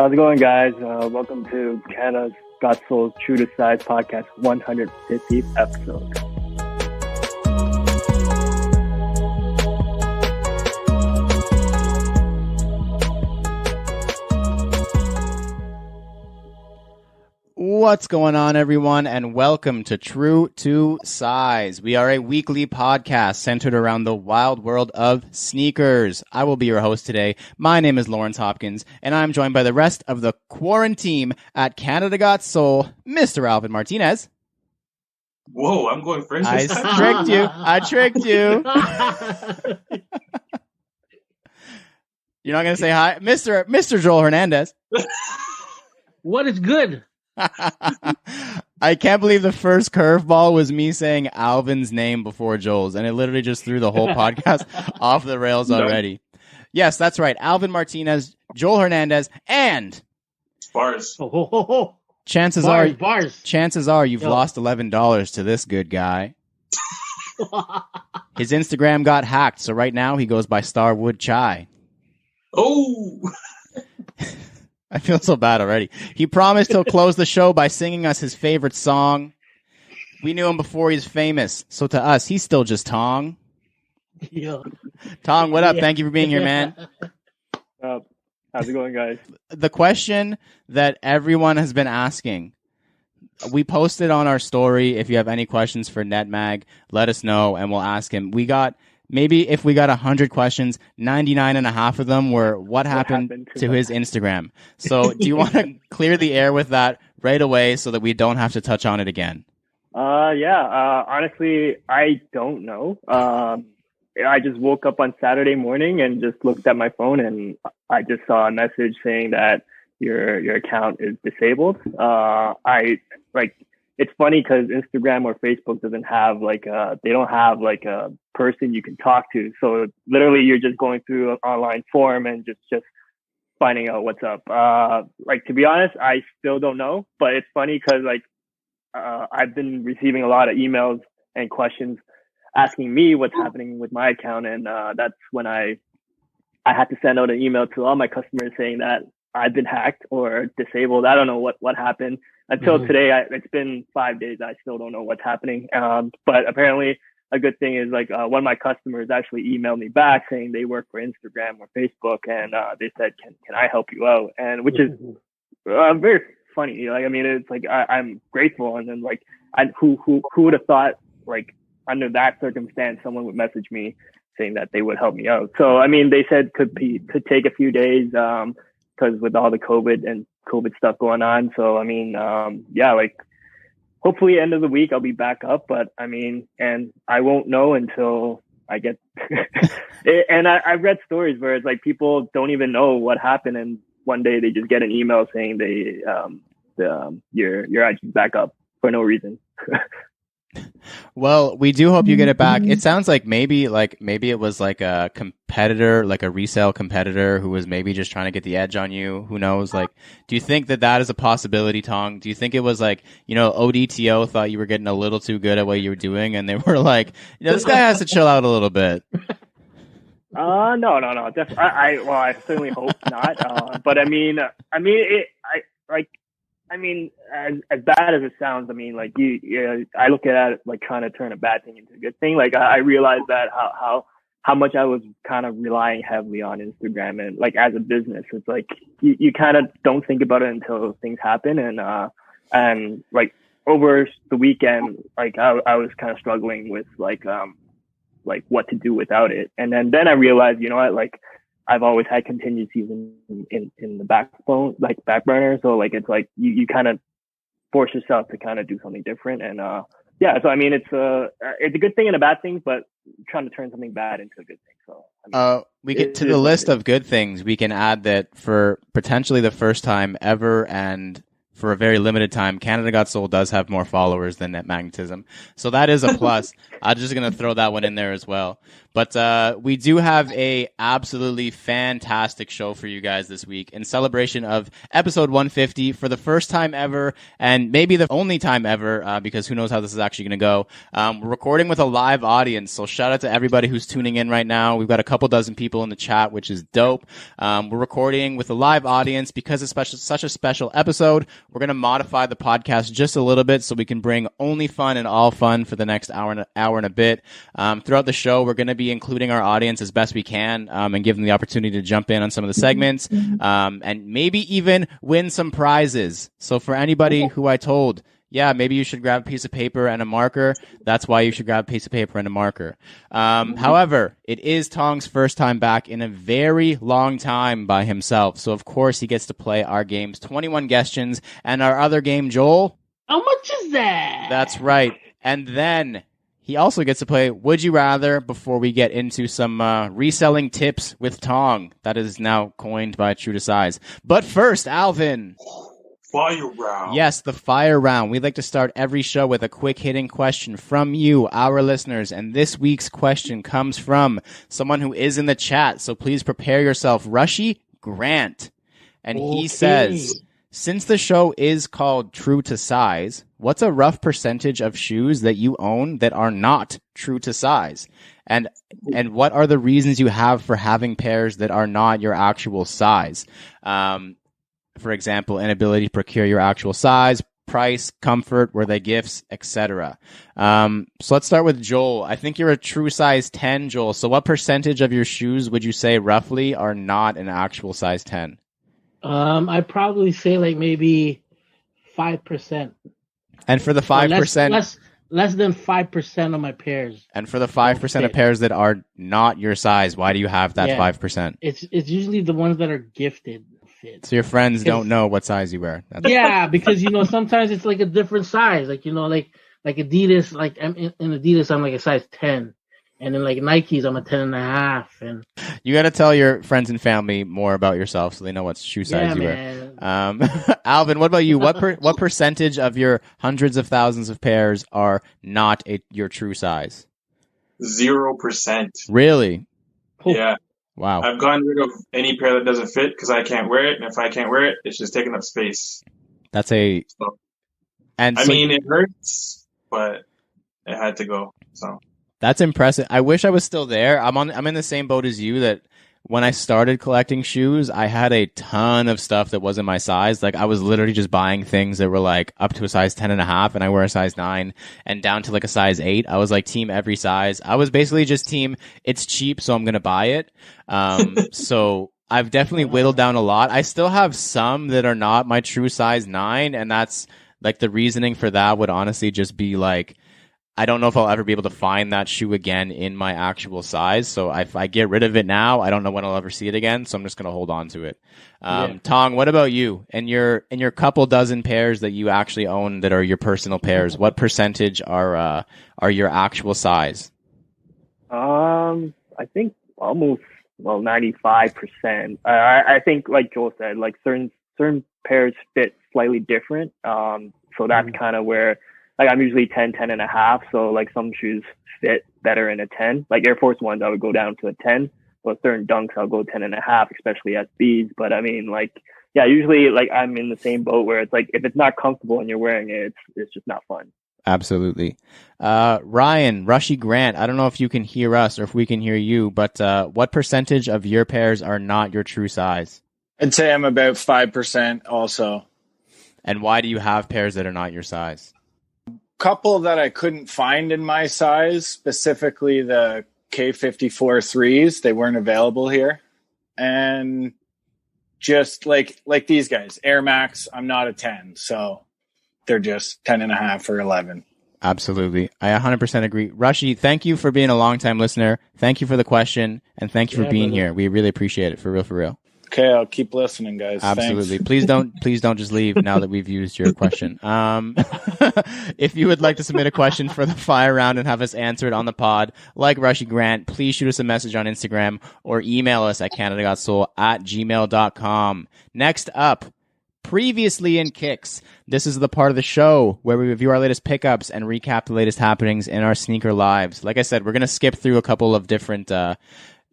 How's it going, guys? Welcome to Canada's Got Soul's True to Size podcast 150th episode. What's going on, everyone, and welcome to True to Size. We are a weekly podcast centered around the wild world of sneakers. I will be your host today. My name is Lawrence Hopkins, and I'm joined by the rest of the quarantine at Canada Got Soul, Mr. Alvin Martinez. Whoa, I'm going first. I tricked you. You're not going to say hi? Mr. Joel Hernandez. What is good? I can't believe the first curveball was me saying Alvin's name before Joel's, and it literally just threw the whole podcast off the rails already. Yes, that's right. Alvin Martinez, Joel Hernandez, and Bars. Chances are you've lost $11 to this good guy. His Instagram got hacked, so right now he goes by Starwood Chai. Oh. I feel so bad already. He promised he'll close the show by singing us his favorite song. We knew him before he's famous, so to us, he's still just Tong. Yeah. Tong, what up? Thank you for being here, man. How's it going, guys? The question that everyone has been asking, we posted on our story. If you have any questions for Netmag, let us know, and we'll ask him. Maybe if we got 100 questions, 99 and a half of them were what happened to his Instagram. So do you want to clear the air with that right away so that we don't have to touch on it again? Honestly, I don't know. I just woke up on Saturday morning and just looked at my phone and I just saw a message saying that your account is disabled. It's funny because Instagram or Facebook doesn't have they don't have a person you can talk to. So literally you're just going through an online form and just finding out what's up. To be honest, I still don't know, but it's funny because I've been receiving a lot of emails and questions asking me what's happening with my account. And that's when I had to send out an email to all my customers saying that I've been hacked or disabled. I don't know what happened. Until today, it's been 5 days. I still don't know what's happening. But apparently, a good thing is one of my customers actually emailed me back saying they work for Instagram or Facebook, and they said, "Can I help you out?" And which is very funny. I'm grateful. And then who would have thought under that circumstance someone would message me saying that they would help me out. So I mean, they said could take a few days because with all the COVID stuff going on. So, I mean, hopefully end of the week, I'll be back up, but I mean, and I won't know until I get, and I've read stories where it's people don't even know what happened. And one day they just get an email saying you're actually back up for no reason. Well, we do hope you get it back. It sounds like maybe it was a competitor, a resale competitor who was maybe just trying to get the edge on you. Who knows? Do you think that is a possibility, Tong? Do you think it was ODTO thought you were getting a little too good at what you were doing, and they were this guy has to chill out a little bit? No. I certainly hope not. But as bad as it sounds, I mean, I look at it trying to turn a bad thing into a good thing. I realized that how much I was kind of relying heavily on Instagram and as a business, it's you kind of don't think about it until things happen. And over the weekend, I was kind of struggling with what to do without it. And then I realized, you know what, I've always had contingencies in the back burner. So you kind of force yourself to kind of do something different. And so I mean it's a good thing and a bad thing, but trying to turn something bad into a good thing. So I mean, we get to the list of good things. We can add that for potentially the first time ever, and for a very limited time. Canada Got Soul does have more followers than Netmagnetism. So that is a plus. I'm just going to throw that one in there as well. But we do have a absolutely fantastic show for you guys this week in celebration of episode 150 for the first time ever, and maybe the only time ever, because who knows how this is actually going to go. We're recording with a live audience, so shout out to everybody who's tuning in right now. We've got a couple dozen people in the chat, which is dope. We're recording with a live audience because it's such a special episode. We're going to modify the podcast just a little bit so we can bring only fun and all fun for the next hour and a bit. Throughout the show, we're going to be including our audience as best we can, and give them the opportunity to jump in on some of the segments, and maybe even win some prizes. So for anybody who I told, yeah, maybe you should grab a piece of paper and a marker, that's why you should grab a piece of paper and a marker. However, it is Tong's first time back in a very long time by himself. So of course he gets to play our games, 21 Questions, and our other game, Joel. How much is that? That's right. And then he also gets to play Would You Rather before we get into some reselling tips with Tong. That is now coined by True to Size. But first, Alvin. Fire round. Yes, the fire round. We'd like to start every show with a quick hitting question from you, our listeners. And this week's question comes from someone who is in the chat. So please prepare yourself. Rushy Grant. And he says, since the show is called True to Size, what's a rough percentage of shoes that you own that are not true to size? And what are the reasons you have for having pairs that are not your actual size? For example, inability to procure your actual size, price, comfort, were they gifts, etc. So let's start with Joel. I think you're a true size 10, Joel. So what percentage of your shoes would you say roughly are not an actual size 10? I'd probably say like maybe 5%. And for the 5%, less than 5% of my pairs. And for the 5% of pairs that are not your size, why do you have that 5%? It's usually the ones that are gifted fit. So your friends don't know what size you wear. Yeah, because sometimes it's like a different size. Like like Adidas, like in Adidas I'm like a size 10. And then like Nikes, I'm a 10.5. And you got to tell your friends and family more about yourself so they know what shoe size you wear. Alvin, what about you? What percentage of your hundreds of thousands of pairs are not your true size? 0%. Really? Yeah. Wow. I've gotten rid of any pair that doesn't fit because I can't wear it, and if I can't wear it, it's just taking up space. It hurts, but it had to go. So. That's impressive. I wish I was still there. I'm in the same boat as you, that when I started collecting shoes, I had a ton of stuff that wasn't my size. Like I was literally just buying things that were like up to a size 10.5, and I wear a size 9, and down to like a size 8. I was like team every size. I was basically just team it's cheap, so I'm gonna buy it. So I've definitely whittled down a lot. I still have some that are not my true size 9, and that's like the reasoning for that would honestly just be like, I don't know if I'll ever be able to find that shoe again in my actual size. So if I get rid of it now, I don't know when I'll ever see it again. So I'm just going to hold on to it. Tong, what about you? And your couple dozen pairs that you actually own that are your personal pairs, what percentage are your actual size? I think almost 95%. I think like Joel said, like certain pairs fit slightly different. So that's kind of where. Like I'm usually 10.5, so like some shoes fit better in a 10. Like Air Force Ones, I would go down to a 10, but certain Dunks, I'll go 10.5, especially SBs. But I mean, like, yeah, usually like I'm in the same boat where it's like if it's not comfortable and you're wearing it, it's just not fun. Absolutely. Ryan, Rushy Grant, I don't know if you can hear us or if we can hear you, but what percentage of your pairs are not your true size? I'd say I'm about 5% also. And why do you have pairs that are not your size? Couple that I couldn't find in my size, specifically the K54 3s. They weren't available here. And just like these guys, Air Max, I'm not a 10. So they're just 10.5 or 11. Absolutely. I 100% agree. Rushy, thank you for being a longtime listener. Thank you for the question. And thank you for being here. We really appreciate it. For real. Okay, I'll keep listening, guys. Absolutely. Thanks. Please don't just leave now that we've used your question. If you would like to submit a question for the fire round and have us answer it on the pod, like Rushy Grant, please shoot us a message on Instagram or email us at canadagotssoul@gmail.com. Next up, Previously in Kicks. This is the part of the show where we review our latest pickups and recap the latest happenings in our sneaker lives. Like I said, we're going to skip through a couple of different of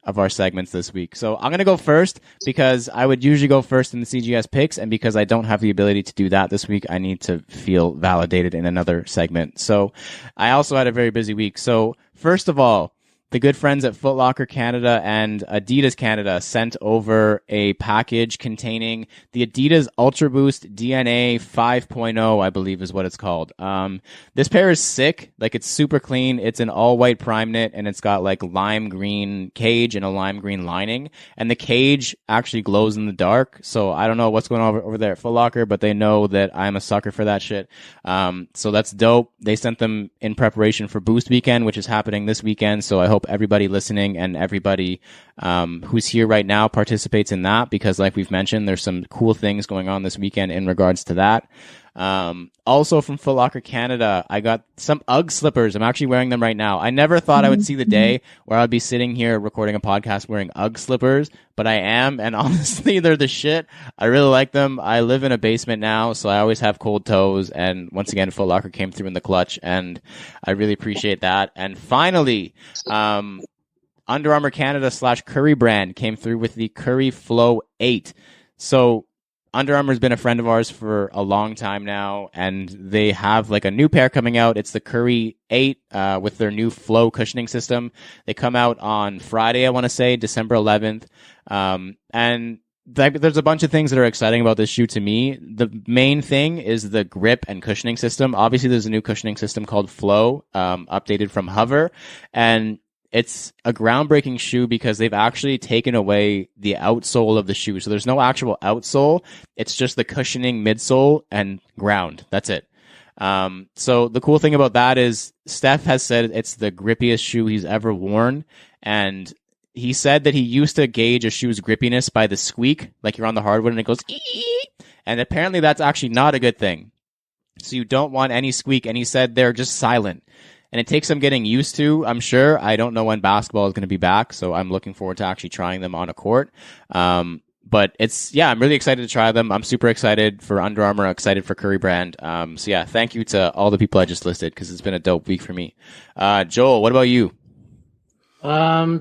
our segments this week. So I'm going to go first because I would usually go first in the CGS picks, and because I don't have the ability to do that this week, I need to feel validated in another segment. So I also had a very busy week. So first of all, the good friends at Foot Locker Canada and Adidas Canada sent over a package containing the Adidas Ultra Boost DNA 5.0, I believe is what it's called. This pair is sick. Like, it's super clean. It's an all-white prime knit, and it's got like lime green cage and a lime green lining. And the cage actually glows in the dark. So I don't know what's going on over there at Foot Locker, but they know that I'm a sucker for that shit. So that's dope. They sent them in preparation for Boost Weekend, which is happening this weekend. So I hope everybody listening and everybody who's here right now participates in that, because like we've mentioned, there's some cool things going on this weekend in regards to that. Also from Foot Locker Canada, I got some UGG slippers. I'm actually wearing them right now. I never thought I would see the day where I'd be sitting here recording a podcast wearing UGG slippers, but I am, and honestly, they're the shit. I really like them. I live in a basement now, so I always have cold toes, and once again, Foot Locker came through in the clutch, and I really appreciate that. And finally, Under Armour Canada / Curry brand came through with the Curry Flow 8. So Under Armour's been a friend of ours for a long time now, and they have like a new pair coming out. It's the Curry 8 with their new Flow cushioning system. They come out on Friday, I want to say, December 11th. And there's a bunch of things that are exciting about this shoe to me. The main thing is the grip and cushioning system. Obviously, there's a new cushioning system called Flow, updated from Hover, and it's a groundbreaking shoe because they've actually taken away the outsole of the shoe. So there's no actual outsole. It's just the cushioning midsole and ground. That's it. So the cool thing about that is Steph has said it's the grippiest shoe he's ever worn. And he said that he used to gauge a shoe's grippiness by the squeak, like you're on the hardwood and it goes, ee! And apparently that's actually not a good thing. So you don't want any squeak. And he said they're just silent. And it takes some getting used to, I'm sure. I don't know when basketball is going to be back, so I'm looking forward to actually trying them on a court. But I'm really excited to try them. I'm super excited for Under Armour, excited for Curry brand. So yeah, thank you to all the people I just listed, because it's been a dope week for me. Joel, what about you?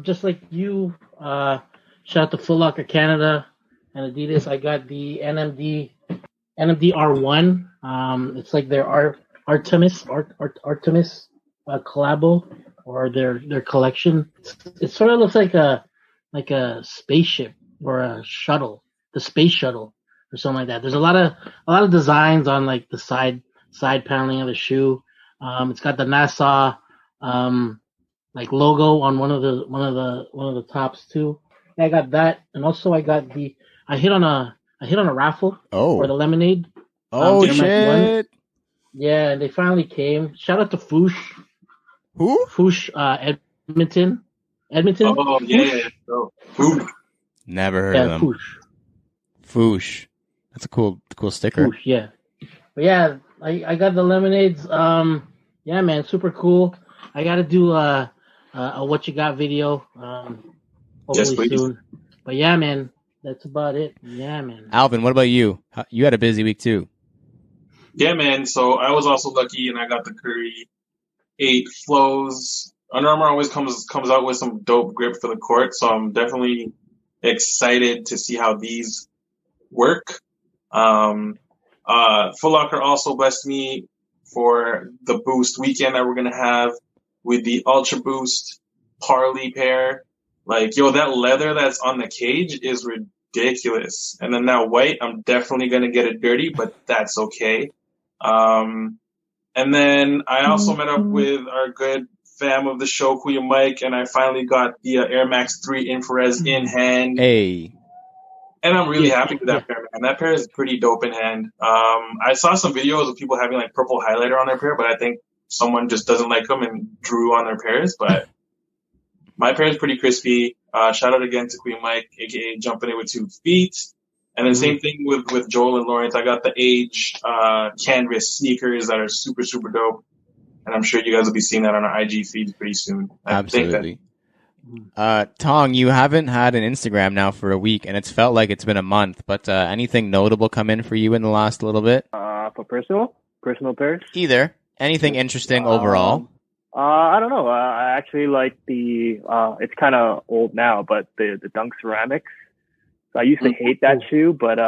Just like you, shout out to Foot Locker Canada and Adidas. I got the NMD R1. It's like their Artemis collabo, or their collection. It sort of looks like a spaceship or a shuttle, the space shuttle or something like that. There's a lot of designs on like the side paneling of the shoe. It's got the NASA like logo on one of the tops too. Yeah, I got that, and also I hit on a raffle for the lemonade. Oh shit! Yeah, and they finally came. Shout out to Foosh. Who? Foosh, Edmonton. Oh, yeah. Foosh. Never heard of them. Foosh. That's a cool sticker. Foosh, yeah. But yeah, I got the lemonades. Yeah, man, super cool. I got to do a what you got video. Hopefully soon. But yeah, man, that's about it. Yeah, man. Alvin, what about you? You had a busy week too. Yeah, man. So I was also lucky, and I got the Curry 8 flows. Under Armour always comes out with some dope grip for the court, so I'm definitely excited to see how these work. Foot Locker also blessed me for the Boost weekend that we're gonna have with the Ultra Boost Parley pair. Like, yo, that leather that's on the cage is ridiculous. And then that white, I'm definitely gonna get it dirty, but that's okay. And then I also met up with our good fam of the show, Kuya Mike, and I finally got the Air Max 3 Infrared in hand. Hey. And I'm really happy with that pair, man. That pair is pretty dope in hand. I saw some videos of people having like purple highlighter on their pair, but I think someone just doesn't like them and drew on their pairs. But my pair is pretty crispy. Shout out again to Kuya Mike, aka Jumping It with 2 feet. And then same thing with Joel and Lawrence. I got the Age canvas sneakers that are super, super dope. And I'm sure you guys will be seeing that on our IG feed pretty soon. Absolutely. Tong, you haven't had an Instagram now for a week, and it's felt like it's been a month. But anything notable come in for you in the last little bit? For personal pairs. Either anything interesting overall. I don't know. I actually like the. It's kind of old now, but the Dunk Ceramics. So I used to hate that shoe, but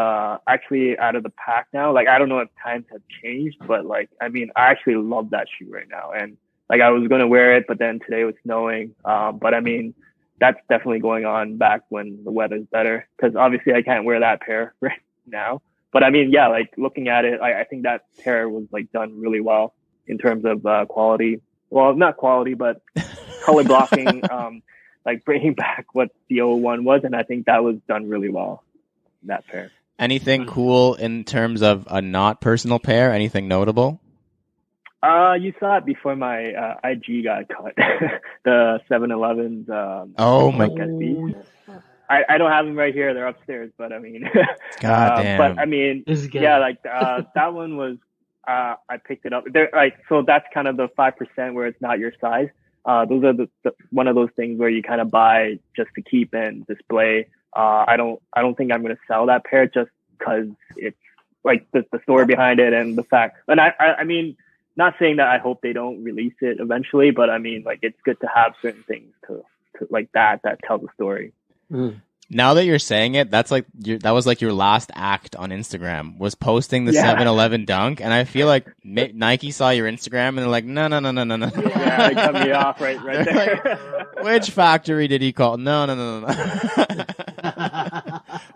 actually out of the pack now, like I don't know if times have changed, but like I mean, I actually love that shoe right now, and like I was gonna wear it, but then today was snowing. But I mean, that's definitely going on back when the weather's better, because obviously I can't wear that pair right now. But I mean, yeah, like looking at it, I think that pair was like done really well in terms of quality. Well, not quality, but color blocking. Like bringing back what the old one was, and I think that was done really well. That pair. Anything cool in terms of a not personal pair? Anything notable? You saw it before my IG got cut. The 7-Eleven's. Oh my god! I don't have them right here. They're upstairs, but I mean, God damn. But I mean, yeah, like that one was. I picked it up. They're like, so that's kind of the 5% where it's not your size. Those are the one of those things where you kind of buy just to keep and display. I don't think I'm going to sell that pair just because it's like the story behind it and the fact. And I mean, not saying that I hope they don't release it eventually, but I mean, like it's good to have certain things to like that tell the story. Now that you're saying it, that was like your last act on Instagram, was posting the 7-Eleven Dunk, and I feel like Nike saw your Instagram and they're like, no. Yeah, they cut me off right there. Like, which factory did he call? No.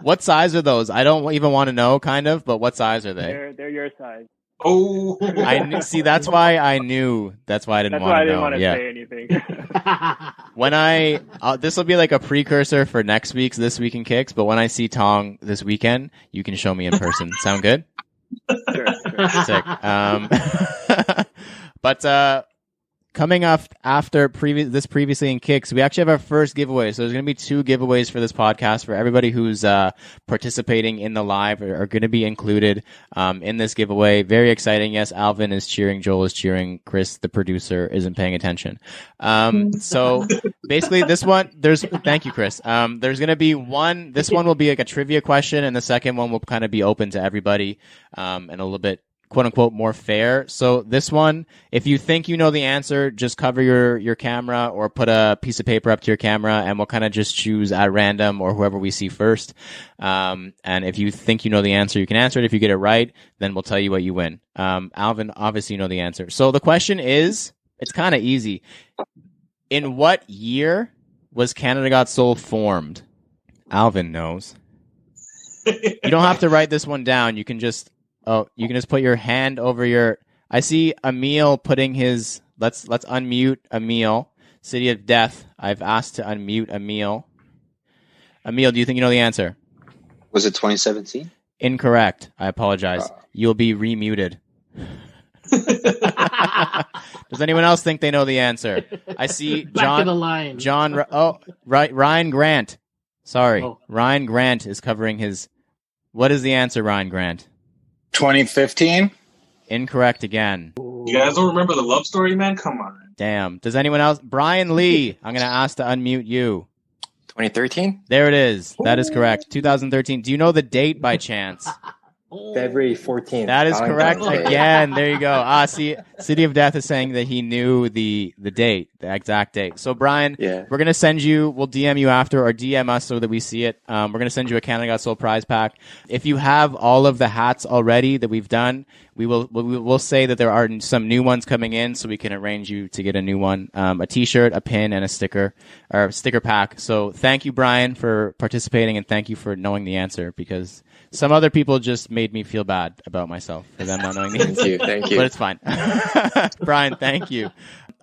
What size are those? I don't even want to know, kind of, but what size are they? They're your size. Oh, see, that's why I knew. That's why I didn't want to know. That's why I didn't want to say anything. When this will be like a precursor for next week's This Week in Kicks, but when I see Tong this weekend, you can show me in person. Sound good? Sure. Sick. But coming up after previously in Kicks, we actually have our first giveaway. So there's going to be 2 giveaways for this podcast. For everybody who's participating in the live are going to be included in this giveaway. Very exciting. Yes, Alvin is cheering. Joel is cheering. Chris, the producer, isn't paying attention. So basically this one, thank you, Chris. There's going to be this one will be like a trivia question, and the second one will kind of be open to everybody and a little bit quote unquote more fair. So this one, if you think you know the answer, just cover your camera or put a piece of paper up to your camera, and we'll kind of just choose at random or whoever we see first. And if you think you know the answer, you can answer it. If you get it right, then we'll tell you what you win. Alvin, obviously you know the answer. So the question is, it's kind of easy. In what year was Canada Got Soul formed? Alvin knows. You don't have to write this one down. You can just put your hand over your. I see Emil putting his. Let's unmute Emil. City of Death. I've asked to unmute Emil. Emil, do you think you know the answer? Was it 2017? Incorrect. I apologize. You'll be remuted. Does anyone else think they know the answer? I see John. Back to the line. John. Right. Ryan Grant. Sorry. Ryan Grant is covering his. What is the answer, Ryan Grant? 2015? Incorrect again. You guys don't remember the love story, man? Come on. Damn. Does anyone else? Brian Lee, I'm going to ask to unmute you. 2013? There it is. That is correct. 2013. Do you know the date by chance? February 14th. That is correct again. There you go. See, City of Death is saying that he knew the date, the exact date. So, Brian, we're going to send you, we'll DM you after, or DM us so that we see it. We're going to send you a Canada Got Soul prize pack. If you have all of the hats already that we've done, we'll say that there are some new ones coming in, so we can arrange you to get a new one, a t-shirt, a pin, and a sticker pack. So thank you, Brian, for participating, and thank you for knowing the answer, because some other people just made me feel bad about myself for them not knowing the answer. Thank you. But it's fine. Brian, thank you.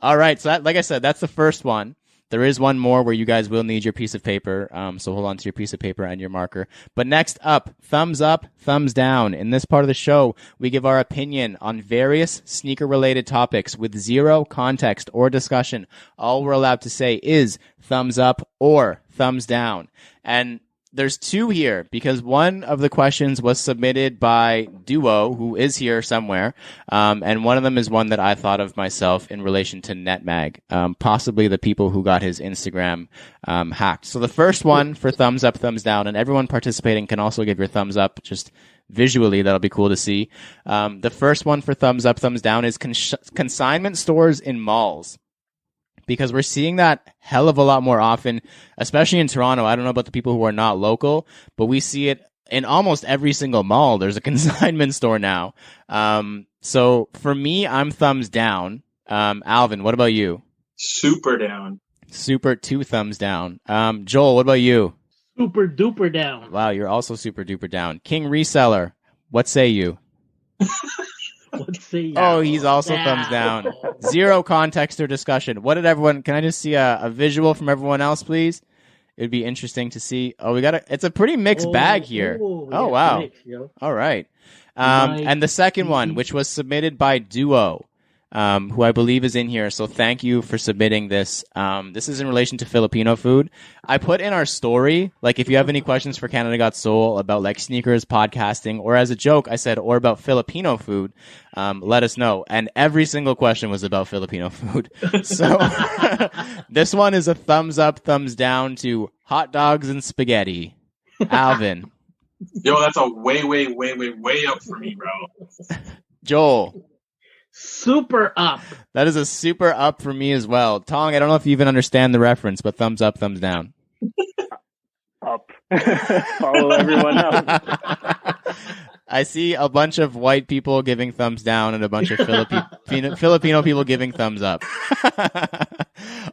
All right, so like I said, that's the first one. There is one more where you guys will need your piece of paper, so hold on to your piece of paper and your marker. But next up, thumbs up, thumbs down. In this part of the show, we give our opinion on various sneaker-related topics with zero context or discussion. All we're allowed to say is thumbs up or thumbs down. And there's two here because one of the questions was submitted by Duo, who is here somewhere, and one of them is one that I thought of myself in relation to Netmag, possibly the people who got his Instagram hacked. So the first one for thumbs up, thumbs down, and everyone participating can also give your thumbs up just visually. That'll be cool to see. The first one for thumbs up, thumbs down is consignment stores in malls. Because we're seeing that hell of a lot more often, especially in Toronto. I don't know about the people who are not local, but we see it in almost every single mall. There's a consignment store now. So for me, I'm thumbs down. Alvin, what about you? Super down. Super 2 thumbs down. Joel, what about you? Super duper down. Wow, you're also super duper down. King Reseller, what say you? Let's see. Oh, he's also thumbs down. Zero context or discussion. What did everyone? Can I just see a visual from everyone else, please? It'd be interesting to see. Oh, it's a pretty mixed bag here. Oh, wow. Mix, All right. And the second one, which was submitted by Duo, who I believe is in here. So thank you for submitting this. This is in relation to Filipino food. I put in our story, like, if you have any questions for Canada Got Soul about like sneakers, podcasting, or as a joke, I said, or about Filipino food, let us know. And every single question was about Filipino food. So this one is a thumbs up, thumbs down to hot dogs and spaghetti. Alvin. Yo, that's a way up for me, bro. Joel. Super up. That is a super up for me as well. Tong, I don't know if you even understand the reference, but thumbs up, thumbs down. Up. Follow everyone up. I see a bunch of white people giving thumbs down and a bunch of Filipino people giving thumbs up.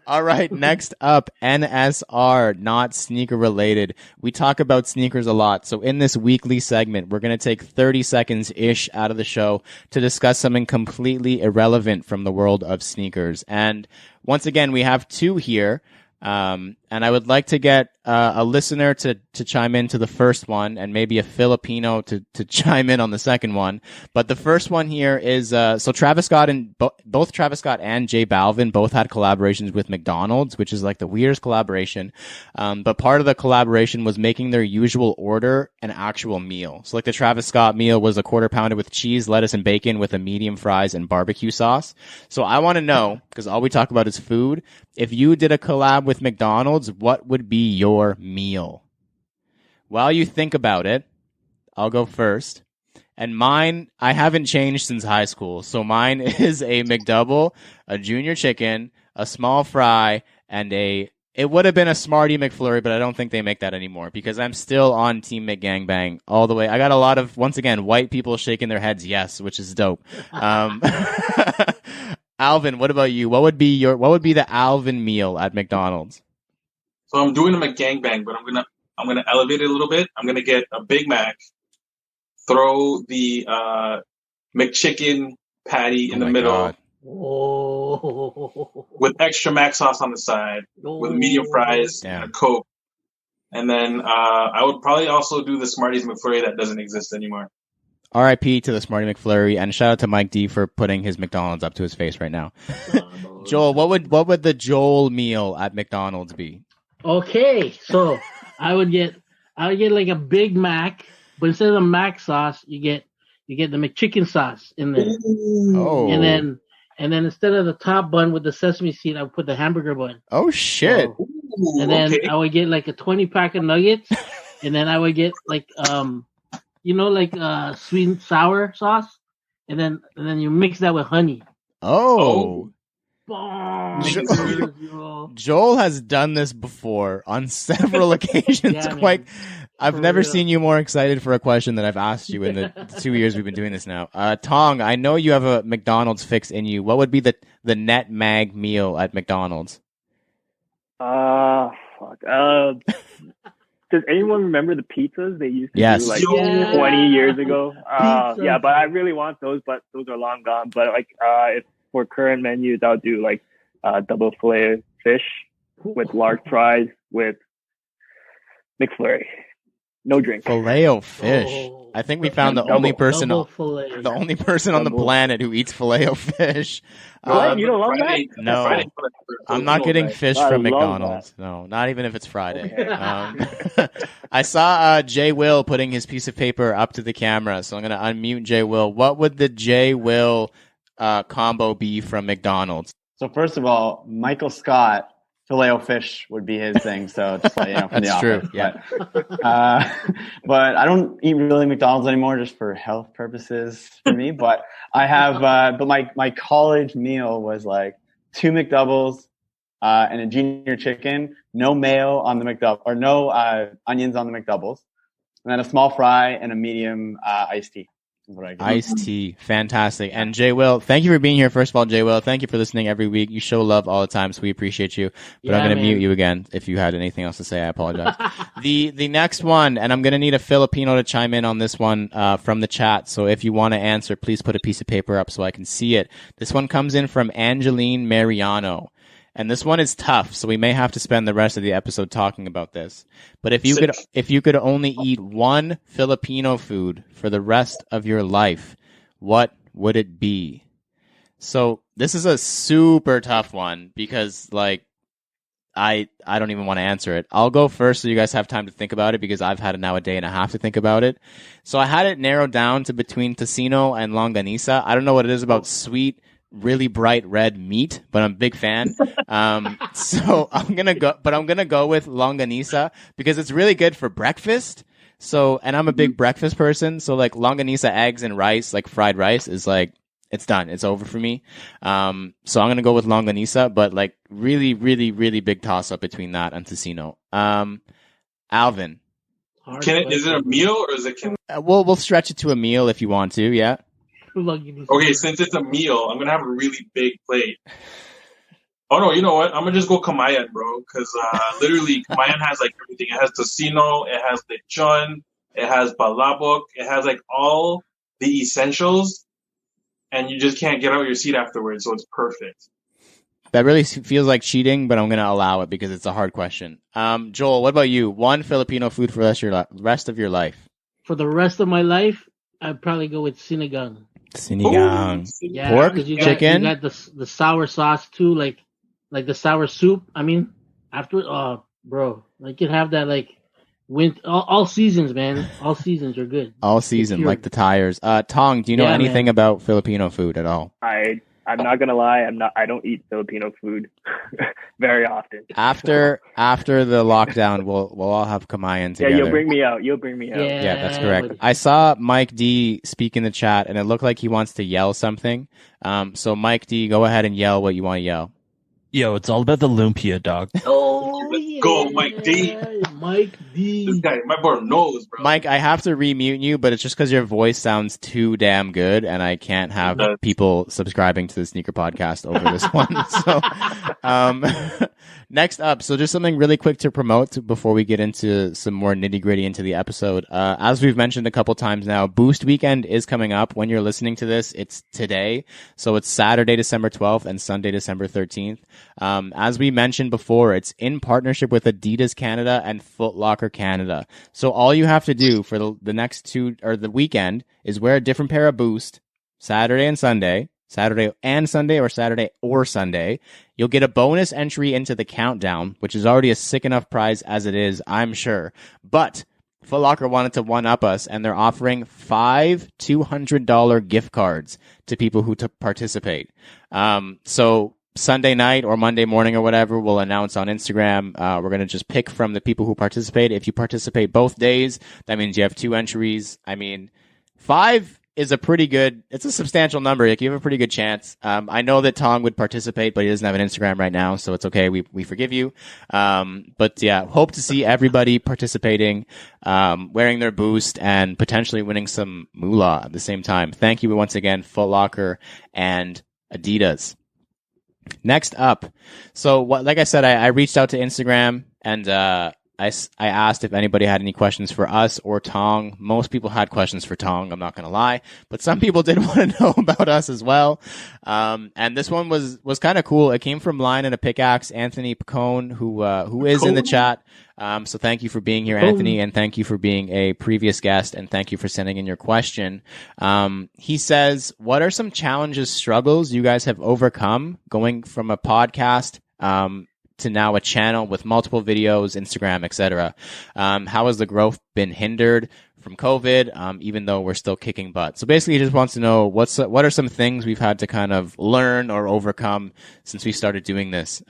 All right, next up, NSR, not sneaker related. We talk about sneakers a lot. So in this weekly segment, we're going to take 30 seconds-ish out of the show to discuss something completely irrelevant from the world of sneakers. And once again, we have two here. And I would like to get a listener to chime in to the first one, and maybe a Filipino to chime in on the second one. But the first one here is so Travis Scott and both Travis Scott and J Balvin both had collaborations with McDonald's, which is like the weirdest collaboration. But part of the collaboration was making their usual order an actual meal. So like the Travis Scott meal was a quarter pounder with cheese, lettuce, and bacon with a medium fries and barbecue sauce. So I want to know, because all we talk about is food, if you did a collab with McDonald's, what would be your meal? While you think about it, I'll go first. And mine, I haven't changed since high school. So mine is a McDouble, a junior chicken, a small fry, and it would have been a Smartie McFlurry, but I don't think they make that anymore because I'm still on Team McGangbang all the way. I got a lot of, once again, white people shaking their heads yes, which is dope. Alvin, what about you? What would be the Alvin meal at McDonald's? So I'm doing a McGangbang, but I'm gonna elevate it a little bit. I'm gonna get a Big Mac, throw the McChicken patty in the middle, God. with extra mac sauce on the side, with medium fries and a Coke. And then I would probably also do the Smarties McFlurry that doesn't exist anymore. R.I.P. to the Smartie McFlurry, and shout out to Mike D for putting his McDonald's up to his face right now. Joel, what would the Joel meal at McDonald's be? Okay, so I would get like a Big Mac, but instead of the mac sauce, you get the McChicken sauce in there. Oh, and then instead of the top bun with the sesame seed, I would put the hamburger bun. Oh shit! So, and then I would get like a 20-pack of nuggets, and then I would get like sweet and sour sauce, and then you mix that with honey. Oh. Bomb. Joel has done this before on several occasions. Yeah, I've never seen you more excited for a question that I've asked you in the 2 years we've been doing this now. Tong, I know you have a McDonald's fix in you. What would be the Netmag meal at McDonald's? Fuck. Does anyone remember the pizzas they used to do like 20 years ago? Yeah, but I really want those, but those are long gone. But like, if for current menus, I'll do like double fillet fish with large fries with McFlurry. No drink. Filet-o-fish. I think we found the Double- only person, Double fillet. the only person on the Double. planet who eats filet-o-fish. What? You don't love Friday, that? No. Friday, I'm not getting fish I from love McDonald's. No, not even if it's Friday. Okay. I saw Jay Will putting his piece of paper up to the camera, so I'm going to unmute Jay Will. What would the Jay Will combo be from McDonald's? So first of all, Michael Scott, filet-o-fish would be his thing. So just like, from That's the office. true, yeah. But I don't eat really McDonald's anymore just for health purposes for me. But I have, but my college meal was like 2 McDoubles and a junior chicken, no mayo on the McDouble, or no onions on the McDoubles, and then a small fry and a medium iced tea. Iced tea. Fantastic. And Jay Will, thank you for being here. First of all, Jay Will, thank you for listening every week. You show love all the time, so we appreciate you. But I'm going to mute you again. If you had anything else to say, I apologize. The next one, and I'm going to need a Filipino to chime in on this one from the chat. So if you want to answer, please put a piece of paper up so I can see it. This one comes in from Angeline Mariano. And this one is tough, so we may have to spend the rest of the episode talking about this. But if you could only eat one Filipino food for the rest of your life, what would it be? So this is a super tough one because I don't even want to answer it. I'll go first so you guys have time to think about it because I've had now a day and a half to think about it. So I had it narrowed down to between tocino and longanisa. I don't know what it is about sweet, really bright red meat, but I'm a big fan. So I'm gonna go with longanisa because it's really good for breakfast. So, and I'm a big breakfast person. So like longanisa, eggs and rice, like fried rice is like, it's done. It's over for me. So I'm gonna go with longanisa, but like really, really, really big toss up between that and tocino. Alvin. Is it a meal or is it? We'll stretch it to a meal if you want to. Yeah. Okay, since it's a meal, I'm gonna have a really big plate. Oh no, you know what? I'm gonna just go Kamayan, bro, because literally Kamayan has like everything. It has tocino, it has lechon, it has balabok, it has like all the essentials, and you just can't get out of your seat afterwards. So it's perfect. That really feels like cheating, but I'm gonna allow it because it's a hard question. Joel, what about you? One Filipino food for the rest of your life. For the rest of my life, I'd probably go with sinigang. Sinigang. Yeah, pork, chicken. chicken. You got the sour sauce too, like the sour soup. I mean, after bro, you can have that like all seasons, man. All seasons are good. All season, like the tires. Tong, do you know anything about Filipino food at all? I'm not gonna lie. I don't eat Filipino food very often. After the lockdown, we'll all have Kamayan together. Yeah, you'll bring me out. Yeah, that's correct. I saw Mike D speak in the chat, and it looked like he wants to yell something. So Mike D, go ahead and yell what you want to yell. Yo, it's all about the lumpia, dog. Oh, let's go, Mike D. Mike D. This guy, my boy knows, bro. Mike, I have to remute you, but it's just because your voice sounds too damn good, and I can't have people subscribing to the Sneaker Podcast over this one. So, next up, so just something really quick to promote before we get into some more nitty gritty into the episode. As we've mentioned a couple times now, Boost Weekend is coming up. When you're listening to this, it's today. So it's Saturday, December 12th and Sunday, December 13th. As we mentioned before, it's in partnership with Adidas Canada and Foot Locker Canada. So all you have to do for the next the weekend is wear a different pair of Boost Saturday and Sunday, or Saturday or Sunday. You'll get a bonus entry into the countdown, which is already a sick enough prize as it is, I'm sure. But Foot Locker wanted to one-up us, and they're offering 5 $200 gift cards to people who participate. So Sunday night or Monday morning or whatever, we'll announce on Instagram. We're going to just pick from the people who participate. If you participate both days, that means you have 2 entries. I mean, 5 is it's a substantial number. Like, you have a pretty good chance. I know that Tong would participate, but he doesn't have an Instagram right now, so it's okay. We forgive you. But yeah, hope to see everybody participating, wearing their Boost and potentially winning some moolah at the same time. Thank you once again, Foot Locker and Adidas. Next up. So like I said, I reached out to Instagram and, I asked if anybody had any questions for us or Tong. Most people had questions for Tong, I'm not going to lie, but some people did want to know about us as well. And this one was kind of cool. It came from Line and a Pickaxe, Anthony Picone, who is in the chat. So thank you for being here, Anthony, and thank you for being a previous guest, and thank you for sending in your question. He says, what are some challenges, struggles you guys have overcome going from a podcast to now a channel with multiple videos, Instagram, etc.? How has the growth been hindered from COVID, even though we're still kicking butt? So basically, he just wants to know what are some things we've had to kind of learn or overcome since we started doing this.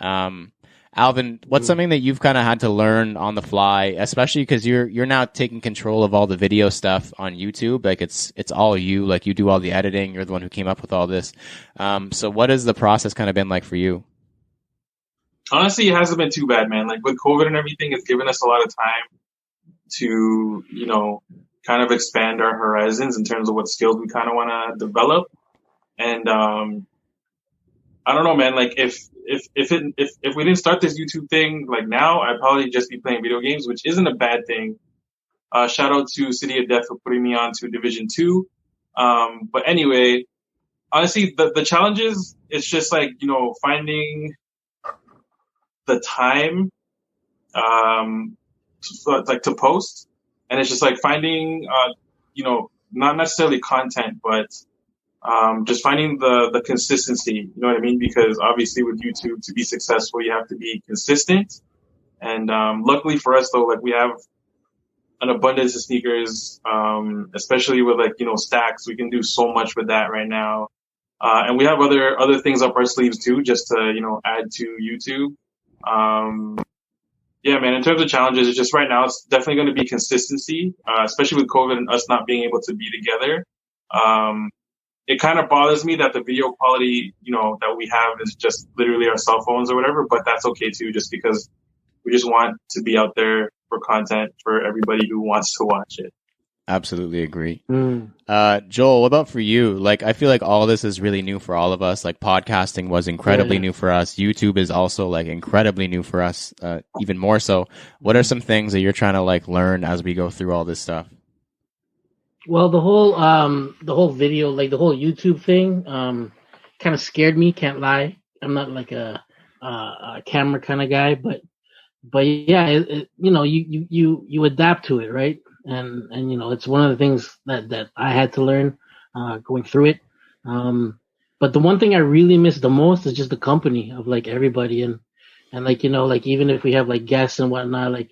Alvin, what's something that you've kind of had to learn on the fly, especially because you're now taking control of all the video stuff on YouTube? Like it's all you, like you do all the editing. You're the one who came up with all this. So what has the process kind of been like for you? Honestly, it hasn't been too bad, man. Like with COVID and everything, it's given us a lot of time to, kind of expand our horizons in terms of what skills we kind of want to develop. And I don't know, man. Like if we didn't start this YouTube thing like now, I'd probably just be playing video games, which isn't a bad thing. Shout out to City of Death for putting me on to Division 2. But anyway, honestly, the challenges, it's just like, finding the time, to post. And it's just like finding, not necessarily content, but, just finding the consistency, you know what I mean? Because obviously with YouTube, to be successful, you have to be consistent. And, luckily for us though, like we have an abundance of sneakers, especially with stacks. We can do so much with that right now. And we have other things up our sleeves too, just to, add to YouTube. Yeah, man, in terms of challenges, it's just right now, it's definitely going to be consistency, especially with COVID and us not being able to be together. It kind of bothers me that the video quality, that we have is just literally our cell phones or whatever, but that's okay too, just because we just want to be out there for content for everybody who wants to watch it. Absolutely agree. Joel, what about for you? Like, I feel like all this is really new for all of us. Like, podcasting was incredibly new for us. YouTube is also like incredibly new for us, even more so. What are some things that you're trying to like learn as we go through all this stuff? Well, the whole video, like the whole YouTube thing, kind of scared me. Can't lie. I'm not like a camera kind of guy, but yeah, you adapt to it, right? And it's one of the things that I had to learn going through it. But the one thing I really miss the most is just the company of like everybody and like like even if we have like guests and whatnot, like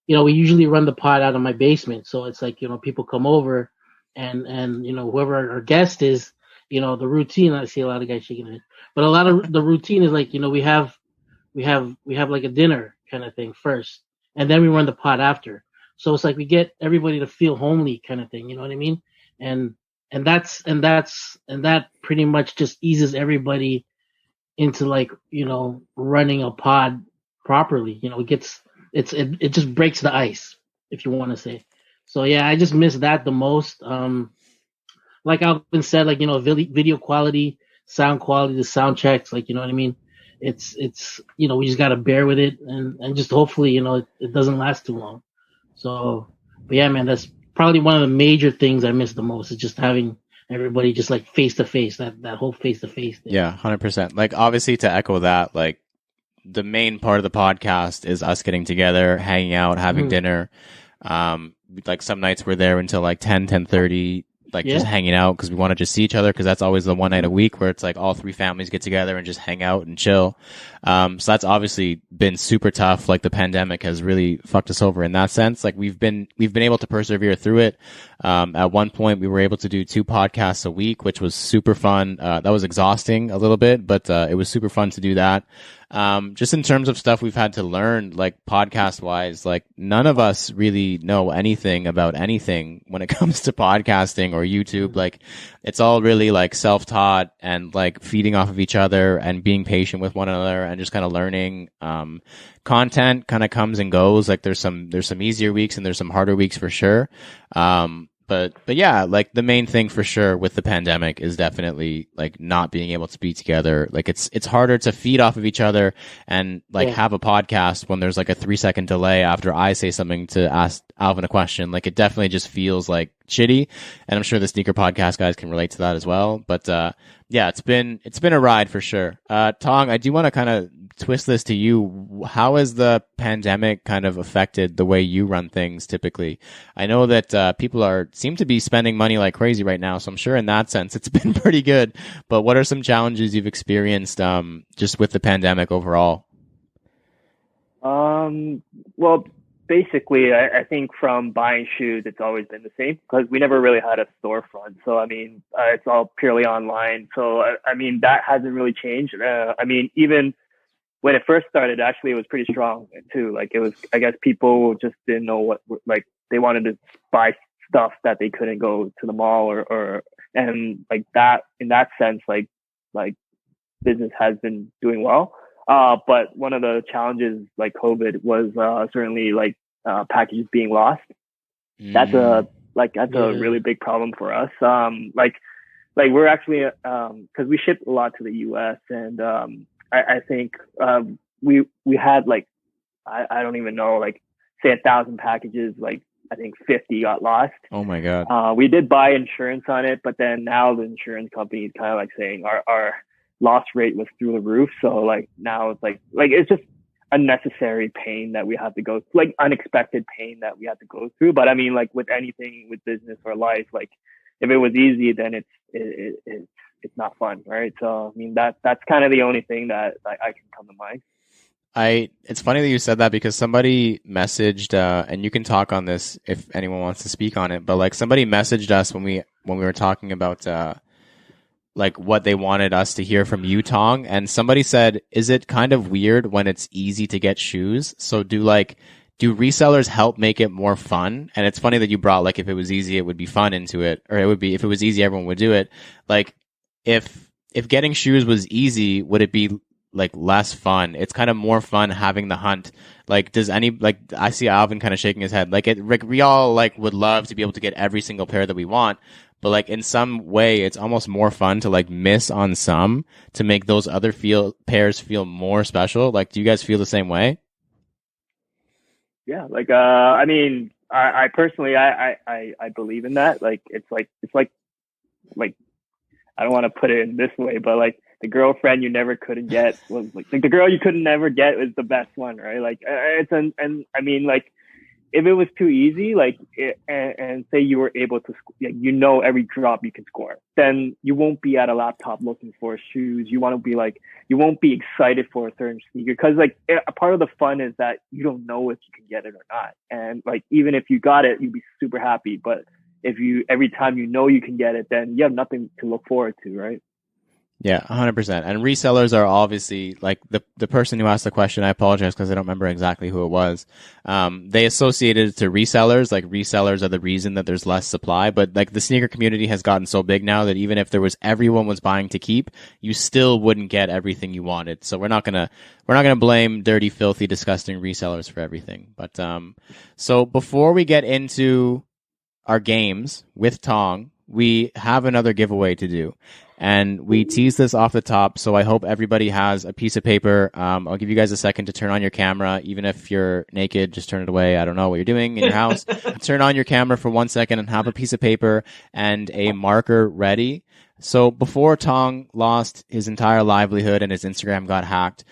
we usually run the pod out of my basement, so it's like people come over and whoever our guest is, the routine. I see a lot of guys shaking their head, but a lot of the routine is like we have like a dinner kind of thing first, and then we run the pod after. So it's like we get everybody to feel homely kind of thing, you know what I mean? And that pretty much just eases everybody into like, running a pod properly. It just breaks the ice, if you want to say. So yeah, I just miss that the most. Like Alvin said, like, video quality, sound quality, the sound checks, like, you know what I mean? It's we just got to bear with it and just hopefully, it doesn't last too long. So, but yeah, man, that's probably one of the major things I miss the most is just having everybody just like face to face, that whole face to face thing. Yeah, 100%. Like, obviously, to echo that, like, the main part of the podcast is us getting together, hanging out, having dinner. Like, some nights we're there until like 10:30, like just hanging out because we want to just see each other, because that's always the one night a week where it's like all three families get together and just hang out and chill. So that's obviously been super tough. Like, the pandemic has really fucked us over in that sense. Like, we've been able to persevere through it. At one point we were able to do 2 podcasts a week, which was super fun. That was exhausting a little bit, but it was super fun to do that. Just in terms of stuff we've had to learn, like podcast wise, like none of us really know anything about anything when it comes to podcasting or YouTube. Like, it's all really like self-taught and like feeding off of each other and being patient with one another and just kind of learning. Content kind of comes and goes. Like, there's some easier weeks and there's some harder weeks for sure. But yeah, like the main thing for sure with the pandemic is definitely like not being able to be together. Like it's harder to feed off of each other and like have a podcast when there's like a 3-second delay after I say something to ask Alvin a question. Like it definitely just feels like shitty. And I'm sure the sneaker podcast guys can relate to that as well. But yeah, it's been a ride for sure. Tong, I do want to kind of twist this to you. How has the pandemic kind of affected the way you run things typically? I know that people seem to be spending money like crazy right now, so I'm sure in that sense it's been pretty good. But what are some challenges you've experienced just with the pandemic overall? Well, basically, I think from buying shoes, it's always been the same because we never really had a storefront. So, I mean, it's all purely online. So, I mean, that hasn't really changed. I mean, even when it first started, actually, it was pretty strong too. Like it was, I guess people just didn't know what, like they wanted to buy stuff that they couldn't go to the mall and like that, in that sense, like business has been doing well. But one of the challenges like COVID was, certainly like, packages being lost. That's a really big problem for us. Like we're actually, cause we ship a lot to the US and, I think we had like I don't even know, like say 1,000 packages, like I think 50 got lost. Oh my God. We did buy insurance on it, but then now the insurance company is kind of like saying our loss rate was through the roof. So like now it's like it's just unnecessary pain that we have to go through, like unexpected pain that we have to go through. But I mean, like with anything with business or life, like if it was easy, then it's not fun, right? So I mean that's kind of the only thing that I can come to mind. It's funny that you said that because somebody messaged, and you can talk on this if anyone wants to speak on it, but like somebody messaged us when we were talking about like what they wanted us to hear from you, Tong, and somebody said, is it kind of weird when it's easy to get shoes? So do resellers help make it more fun? And it's funny that you brought like if it was easy, it would be fun into it, or it would be if it was easy, everyone would do it. Like if getting shoes was easy, would it be like less fun? It's kind of more fun having the hunt. Like I see Alvin kind of shaking his head. Like we all like would love to be able to get every single pair that we want, but like in some way it's almost more fun to like miss on some to make those other pairs feel more special. Like do you guys feel the same way? Yeah, like I mean, I personally I believe in that. Like it's like I don't want to put it in this way, but like the girlfriend you never couldn't get was like the girl you could never get was the best one, right? Like it's and I mean, like if it was too easy, like and say you were able to, every drop you can score, then you won't be at a laptop looking for shoes. You won't be excited for a certain sneaker because like a part of the fun is that you don't know if you can get it or not, and like even if you got it, you'd be super happy, but every time you can get it, then you have nothing to look forward to, right? Yeah, 100%. And resellers are obviously like the person who asked the question. I apologize because I don't remember exactly who it was. They associated it to resellers. Like resellers are the reason that there's less supply. But like the sneaker community has gotten so big now that even if everyone was buying to keep, you still wouldn't get everything you wanted. So we're not gonna blame dirty, filthy, disgusting resellers for everything. But so before we get into our games with Tong, we have another giveaway to do. And we tease this off the top, so I hope everybody has a piece of paper. I'll give you guys a second to turn on your camera. Even if you're naked, just turn it away. I don't know what you're doing in your house. Turn on your camera for 1 second and have a piece of paper and a marker ready. So before Tong lost his entire livelihood and his Instagram got hacked,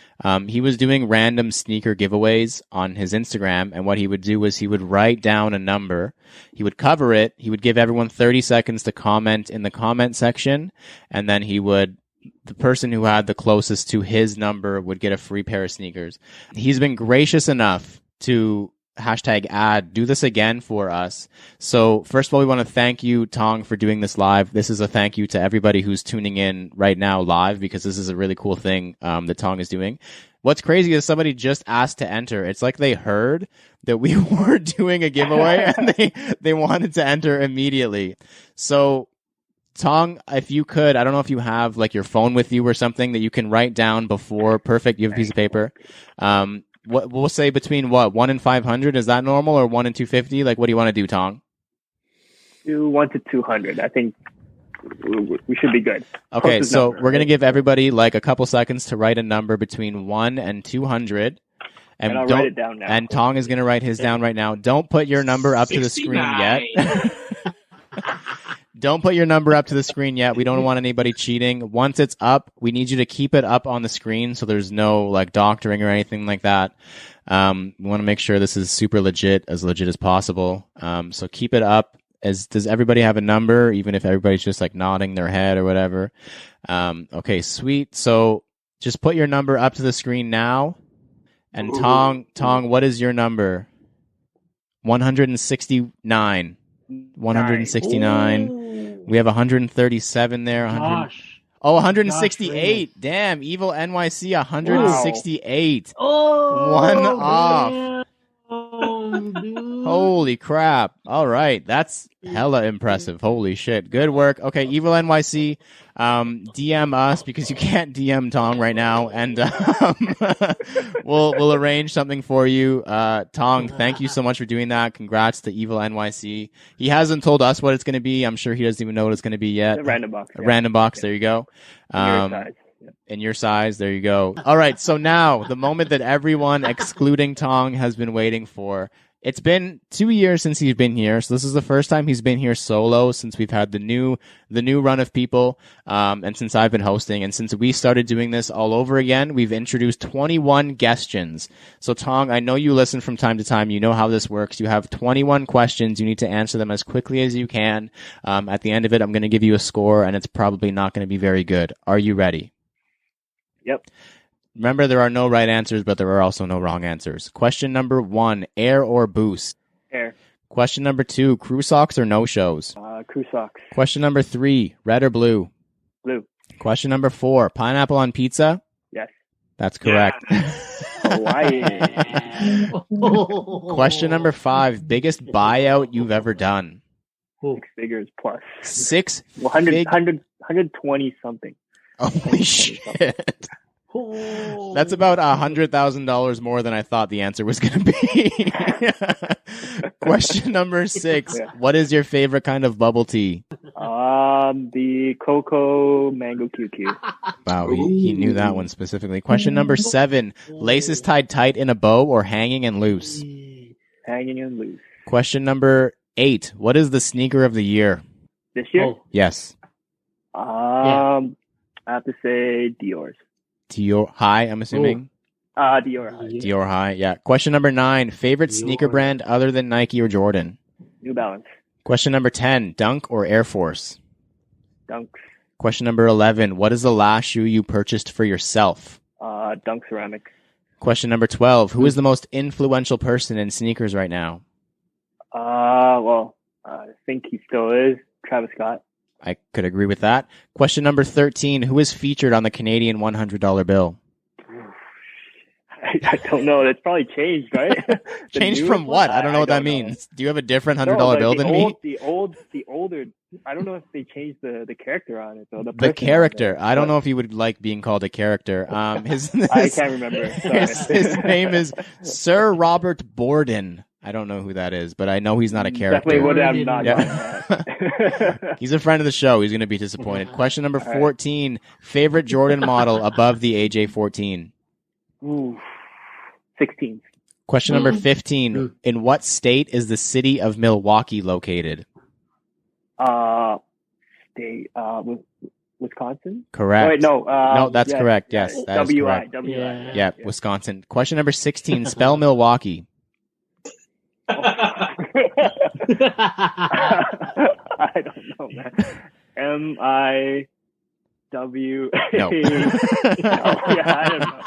he was doing random sneaker giveaways on his Instagram. And what he would do was he would write down a number. He would cover it. He would give everyone 30 seconds to comment in the comment section. And then the person who had the closest to his number would get a free pair of sneakers. He's been gracious enough to #do this again for us. So first of all, we want to thank you, Tong, for doing this live. This is a thank you to everybody who's tuning in right now live because this is a really cool thing that Tong is doing. What's crazy is somebody just asked to enter. It's like they heard that we were doing a giveaway and they wanted to enter immediately. So Tong, if you could, I don't know if you have like your phone with you or something that you can write down before. Perfect. You have a piece of paper. What we'll say between 1 and 500, is that normal, or 1 and 250? Like, what do you want to do, Tong? 1 to 200. I think we should be good. Okay, Closest so number, we're going to right? give everybody like a couple seconds to write a number between 1 and 200. And I'll don't- write it down now. And Tong is going to write his down right now. Don't put your number up to the screen yet. 69. Don't put your number up to the screen yet. We don't want anybody cheating. Once it's up, we need you to keep it up on the screen so there's no like doctoring or anything like that. We want to make sure this is super legit as possible. So keep it up. Does everybody have a number, even if everybody's just like nodding their head or whatever? Okay, sweet. So just put your number up to the screen now. And Tong, what is your number? 169. 169. We have 137 there. 100. Gosh. Oh, 168. Damn, Evil NYC 168. Oh, One off. damn, dude. Holy crap. All right. That's hella impressive. Holy shit. Good work. Okay, Evil NYC, DM us because you can't DM Tong right now, and we'll arrange something for you. Tong, thank you so much for doing that. Congrats to Evil NYC. He hasn't told us what it's going to be. I'm sure he doesn't even know what it's going to be yet. A random box. A random box. There you go. In your size. Yeah. In your size. There you go. All right. So now the moment that everyone, excluding Tong, has been waiting for. It's been 2 years since he's been here, so this is the first time he's been here solo since we've had the new run of people, and since I've been hosting, and since we started doing this all over again, we've introduced 21 questions. So Tong, I know you listen from time to time. You know how this works. You have 21 questions. You need to answer them as quickly as you can. At the end of it, I'm going to give you a score, and it's probably not going to be very good. Are you ready? Yep. Remember, there are no right answers, but there are also no wrong answers. Question number 1, air or boost? Air. Question number 2, crew socks or no-shows? Crew socks. Question number 3, red or blue? Blue. Question number 4, pineapple on pizza? Yes. That's correct. Hawaii. Question number 5, biggest buyout you've ever done? 6 figures plus. 6 120 something. Holy shit. That's about $100,000 more than I thought the answer was going to be. Question number 6. Yeah. What is your favorite kind of bubble tea? The cocoa mango QQ. Wow, he knew that one specifically. Question number 7. Laces tied tight in a bow or hanging and loose? Hanging and loose. Question number 8. What is the sneaker of the year? This year? Yes. I have to say Dior's. Dior High, I'm assuming. Dior High. Dior High, yeah. Question number 9. Favorite sneaker brand other than Nike or Jordan? New Balance. Question number 10. Dunk or Air Force? Dunks. Question number 11. What is the last shoe you purchased for yourself? Dunk Ceramic. Question number 12. Who is the most influential person in sneakers right now? Well, I think he still is. Travis Scott. I could agree with that. Question number 13. Who is featured on the Canadian $100 bill? I don't know. That's probably changed, right? Changed from what? I don't know what that means. Do you have a different $100 bill than me? The older. I don't know if they changed the character on it. Though. The character. I don't know if he would like being called a character. I can't remember. His name is Sir Robert Borden. I don't know who that is, but I know he's not a character. Definitely would have not done that. He's a friend of the show. He's going to be disappointed. Question number 14. Favorite Jordan model above the AJ14? Ooh, 16. Question number 15. In what state is the city of Milwaukee located? Wisconsin? Correct. Oh, wait, no. No, that's correct. Yes, that is correct. WI. Yeah, Wisconsin. Question number 16. Spell Milwaukee. I don't know, man. MIWA. No. I don't know.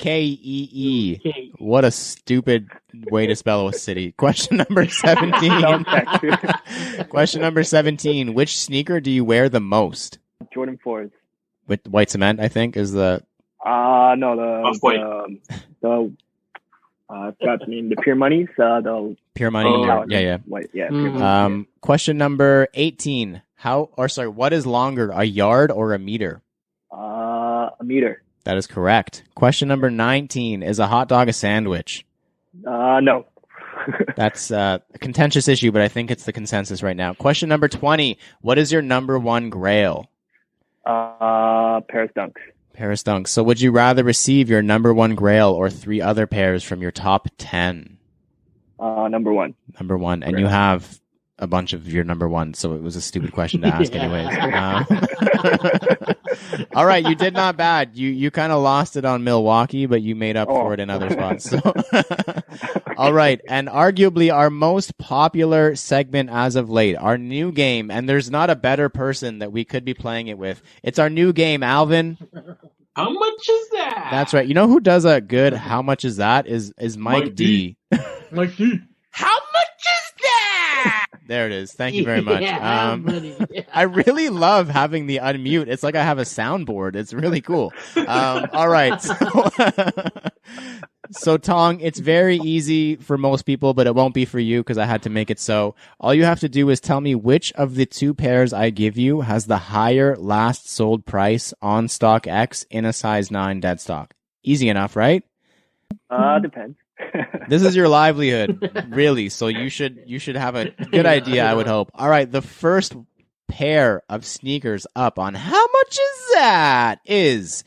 MILWAUKEE. What a stupid way to spell a city. Question number 17. Question number 17. Which sneaker do you wear the most? Jordan 4s. With white cement, I think, is the... No, I forgot the name. The Pure Monies. The Pure Money. Yeah. White, Pure Money. Question number 18. What is longer, a yard or a meter? A meter. That is correct. Question number 19. Is a hot dog a sandwich? No. That's a contentious issue, but I think it's the consensus right now. Question number 20. What is your number one grail? Paris Dunks. Paris Dunks. So would you rather receive your number one grail or 3 other pairs from your top 10? Number one. Number one. And you have a bunch of your number one, so it was a stupid question to ask anyways. All right, you did not bad. You kind of lost it on Milwaukee, but you made up for it in other spots. So. All right, and arguably our most popular segment as of late, our new game, and there's not a better person that we could be playing it with. It's our new game, Alvin. How much is that? That's right. You know who does a good how much is that? Is Mike D. Mike D. How much is that? There it is. Thank you very much. I really love having the unmute. It's like I have a soundboard. It's really cool. All right. So Tong, it's very easy for most people, but it won't be for you because I had to make it so. All you have to do is tell me which of the 2 pairs I give you has the higher last sold price on StockX in a size 9 dead stock. Easy enough, right? Depends. This is your livelihood, really. So you should have a good idea, I would hope. All right, the first pair of sneakers up on how much is that is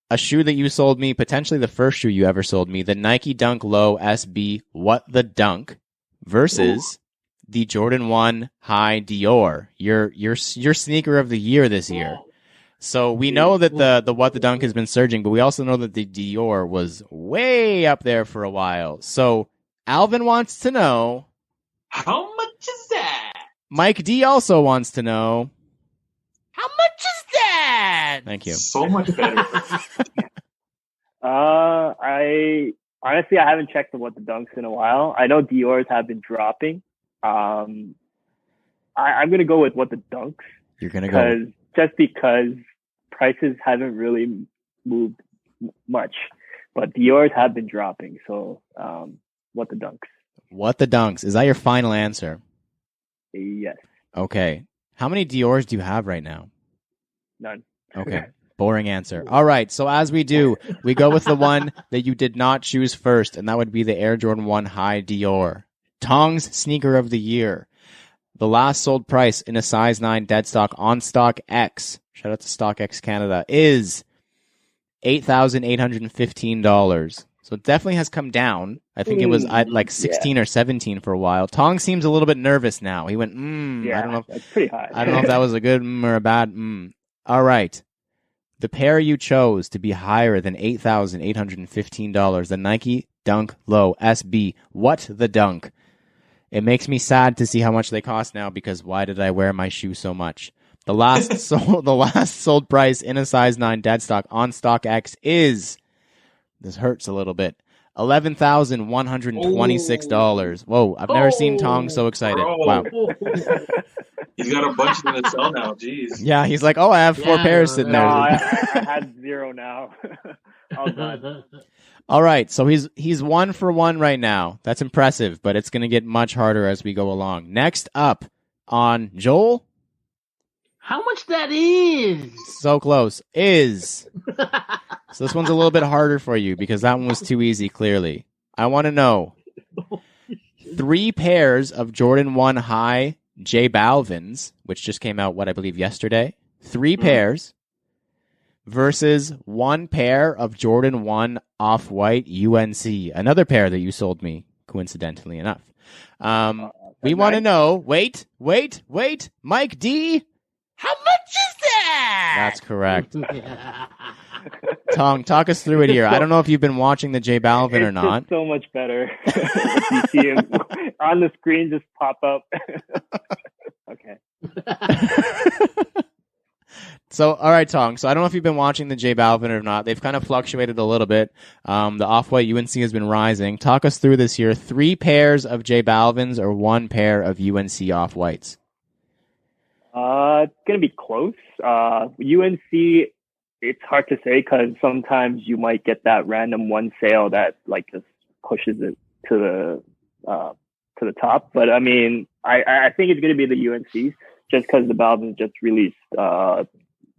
a shoe that you sold me, potentially the first shoe you ever sold me, the Nike Dunk Low SB What the Dunk versus the Jordan 1 High Dior, your sneaker of the year this year. So we know that the What the Dunk has been surging, but we also know that the Dior was way up there for a while. So Alvin wants to know, how much is that? Mike D also wants to know, how much is that? Thank you. So much better. I honestly haven't checked the What the Dunks in a while. I know Dior's have been dropping. I'm gonna go with What the Dunks. You're gonna go because prices haven't really moved much, but Dior's have been dropping. So What the Dunks. What the Dunks. Is that your final answer? Yes. Okay. How many Dior's do you have right now? None. Okay. Boring answer. All right. So as we do, we go with the one that you did not choose first, and that would be the Air Jordan 1 High Dior. Tong's sneaker of the year. The last sold price in a size 9 dead stock on StockX, shout out to StockX Canada, is $8,815. So it definitely has come down. I think it was at like 16 or 17 for a while. Tong seems a little bit nervous now. He went, Yeah, I don't know. that's pretty high. I don't know if that was a good or a bad. All right. The pair you chose to be higher than $8,815, the Nike Dunk Low SB. What the Dunk? It makes me sad to see how much they cost now because why did I wear my shoe so much? The last sold price in a size 9 dead stock on StockX is, this hurts a little bit, $11,126. Whoa, I've never seen Tong so excited. Bro. Wow. He's got a bunch in the cell now. Jeez. Yeah, he's like, I have 4 pairs sitting No, there. I had 0 now. All done. All right, so he's 1 for 1 right now. That's impressive, but it's going to get much harder as we go along. Next up on Joel. How much that is? So close. Is. So this one's a little bit harder for you because that one was too easy, clearly. I want to know 3 pairs of Jordan 1 High J Balvin's, which just came out, I believe yesterday. 3 pairs versus 1 pair of Jordan 1 Off-White UNC. Another pair that you sold me, coincidentally enough. We want to know, wait, Mike D, how much is that? That's correct. Tong, talk us through it here. I don't know if you've been watching the J Balvin or not. It's so much better. If you see him on the screen just pop up. Okay. So, all right, Tong. So I don't know if you've been watching the J Balvin or not. They've kind of fluctuated a little bit. The Off-White UNC has been rising. Talk us through this here. 3 pairs of J Balvins or 1 pair of UNC Off-Whites? It's going to be close. UNC, it's hard to say because sometimes you might get that random one sale that like just pushes it to the top. But I mean, I think it's going to be the UNCs just because the Balvins just released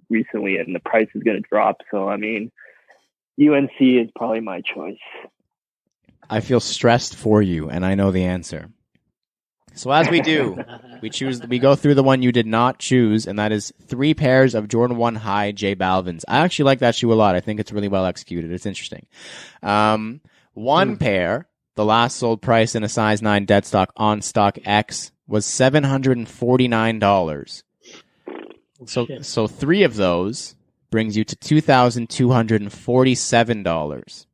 recently and the price is going to drop. So I mean, UNC is probably my choice. I feel stressed for you, and I know the answer. So as we do, we go through the one you did not choose, and that is 3 pairs of Jordan 1 High J Balvin's. I actually like that shoe a lot. I think it's really well executed. It's interesting. One pair, the last sold price in a size 9 dead stock on StockX was $749. So 3 of those brings you to $2,247.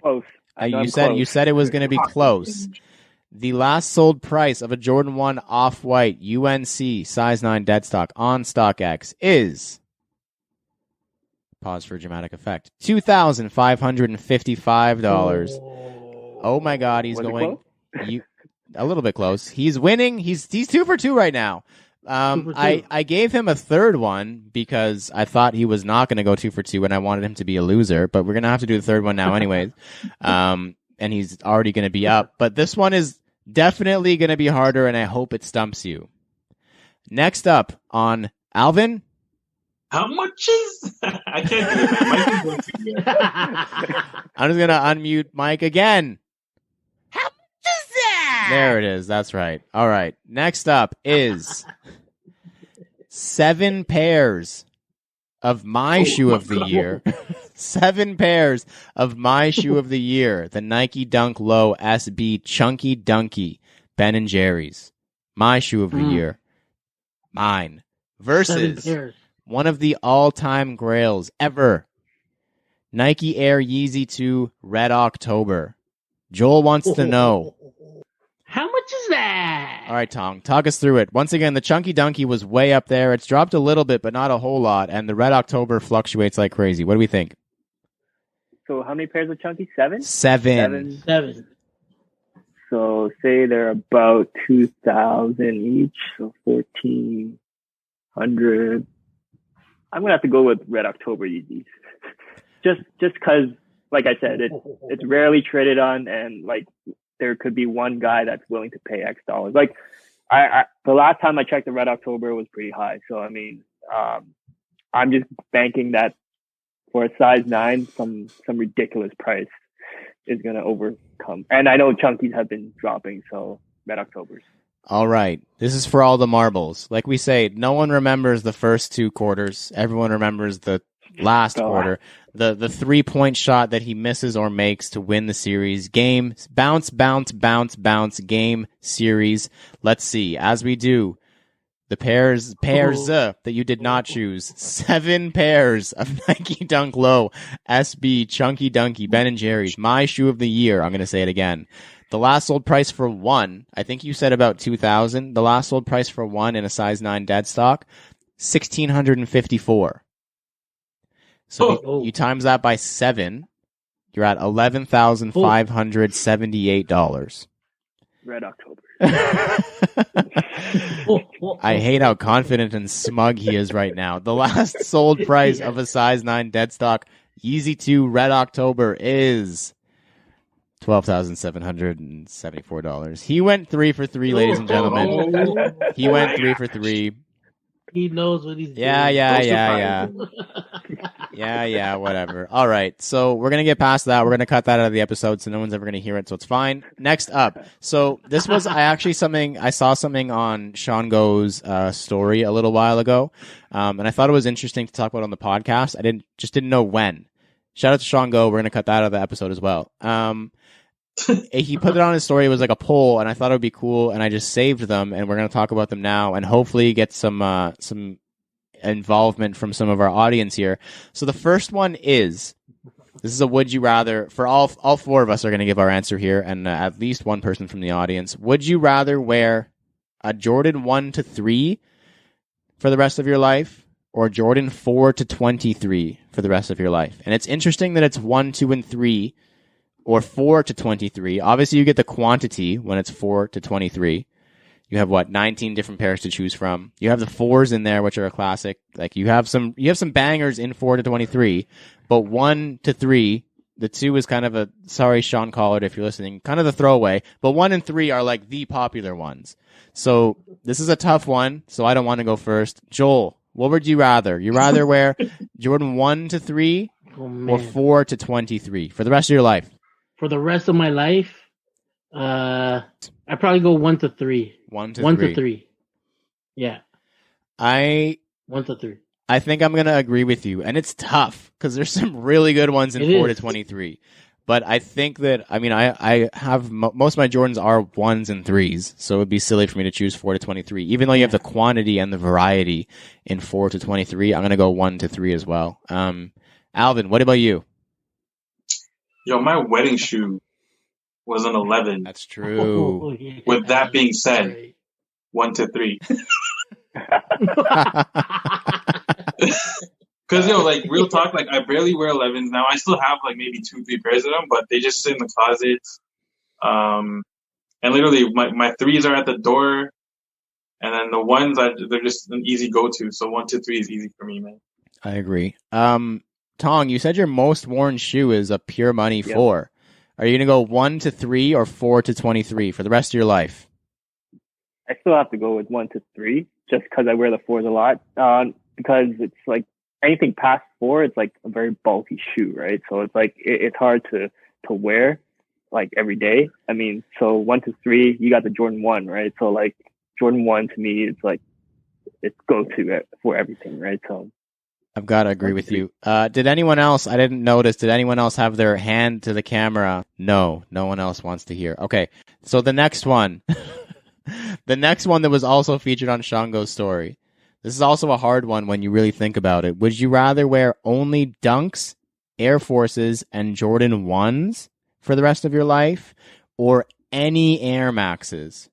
Close. You said it was going to be close. The last sold price of a Jordan 1 Off-White UNC size 9 dead stock on StockX is, pause for dramatic effect, $2,555. Oh my God, he's going a little bit close. He's winning. He's 2 for 2 right now. I gave him a third one because I thought he was not going to go 2 for 2 and I wanted him to be a loser, but we're going to have to do the third one now anyways. And he's already going to be up. But this one is definitely going to be harder, and I hope it stumps you. Next up on Alvin. How much is I can't do it. I'm just going to unmute Mike again. How much is that? There it is. That's right. All right. Next up is 7 pairs of my shoe of the year. 7 pairs of my shoe of the year. The Nike Dunk Low SB Chunky Dunky Ben & Jerry's. My shoe of the year. Mine. Versus one of the all-time grails ever. Nike Air Yeezy 2 Red October. Joel wants to know. How much is that? All right, Tong, talk us through it. Once again, the Chunky Dunky was way up there. It's dropped a little bit, but not a whole lot. And the Red October fluctuates like crazy. What do we think? So how many pairs of Chunky? 7? 7. So say they're about 2,000 each, so 1,400. I'm gonna have to go with Red October Yeezys. just because, like I said, it's rarely traded on, and like there could be one guy that's willing to pay X dollars. Like I the last time I checked, the Red October was pretty high. So I mean, I'm just banking that for a size 9, some ridiculous price is going to overcome. And I know Chunkies have been dropping, so Red Octobers. All right. This is for all the marbles. Like we say, no one remembers the first 2 quarters. Everyone remembers the last quarter. The 3-point shot that he misses or makes to win the series. Game, bounce, game, series. Let's see. As we do, the pairs that you did not choose. 7 pairs of Nike Dunk Low SB Chunky Dunky Ben & Jerry's. My shoe of the year. I'm going to say it again. The last sold price for one, I think you said about 2,000. The last sold price for one in a size 9 dead stock, $1,654. So you times that by 7, you're at $11,578. Red October. I hate how confident and smug he is right now. The last sold price of a size 9 dead stock Yeezy 2 Red October is $12,774. He went 3 for 3, ladies and gentlemen. He went 3 for 3. He knows what he's doing. Yeah, whatever. All right, so we're going to get past that. We're going to cut that out of the episode so no one's ever going to hear it, so it's fine. Next up, so this was I saw something on Sean Go's story a little while ago, and I thought it was interesting to talk about on the podcast. I didn't know when. Shout out to Sean Go. We're going to cut that out of the episode as well. He put it on his story. It was like a poll, and I thought it would be cool, and I just saved them, and we're going to talk about them now, and hopefully get some involvement from some of our audience here. So the first one is, this is a would you rather, for all 4 of us are going to give our answer here, and at least one person from the audience. Would you rather wear a Jordan 1 to 3 for the rest of your life, or Jordan 4 to 23 for the rest of your life? And it's interesting that it's 1, 2, and 3, or 4 to 23. Obviously, you get the quantity when it's 4 to 23. You have 19 different pairs to choose from. You have the 4s in there, which are a classic. Like you have some bangers in 4 to 23, but 1 to 3, the 2 is kind of a, sorry, Sean Collard, if you're listening, kind of the throwaway, but 1 and 3 are like the popular ones. So this is a tough one, so I don't want to go first. Joel, what would you rather? You rather wear Jordan 1 to 3 or 4 to 23 for the rest of your life? For the rest of my life, I probably go 1 to 3. 1 to 1 3. to 3. Yeah, I 1 to 3. I think I'm gonna agree with you, and it's tough because there's some really good ones in It 4 to is. 23. But I think that I have most of my Jordans are 1s and 3s, so it would be silly for me to choose 4 to 23. Even though you have the quantity and the variety in 4 to 23, I'm gonna go 1 to 3 as well. Alvin, what about you? Yo, my wedding shoe was an 11. That's true. Oh, yeah, With that being said, right. 1 to 3. Because, like, real talk, like, I barely wear 11s now. I still have, like, maybe 2, 3 pairs of them, but they just sit in the closet. And literally, my 3s are at the door, and then the 1s, they're just an easy go-to. So 1 to 3 is easy for me, man. I agree. Tong, you said your most worn shoe is a Pure Money 4. Are you going to go 1 to 3 or 4 to 23 for the rest of your life? I still have to go with 1 to 3 just because I wear the 4s a lot. Because it's like anything past 4, it's like a very bulky shoe, right? So it's like it's hard to wear like every day. I mean, so 1 to 3, you got the Jordan 1, right? So like Jordan 1 to me, it's like it's go to for everything, right? So I've got to agree with you. Did anyone else? I didn't notice. Did anyone else have their hand to the camera? No one else wants to hear. Okay, so the next one, the next one that was also featured on Shango's story. This is also a hard one when you really think about it. Would you rather wear only Dunks, Air Forces, and Jordan 1s for the rest of your life, or any Air Maxes?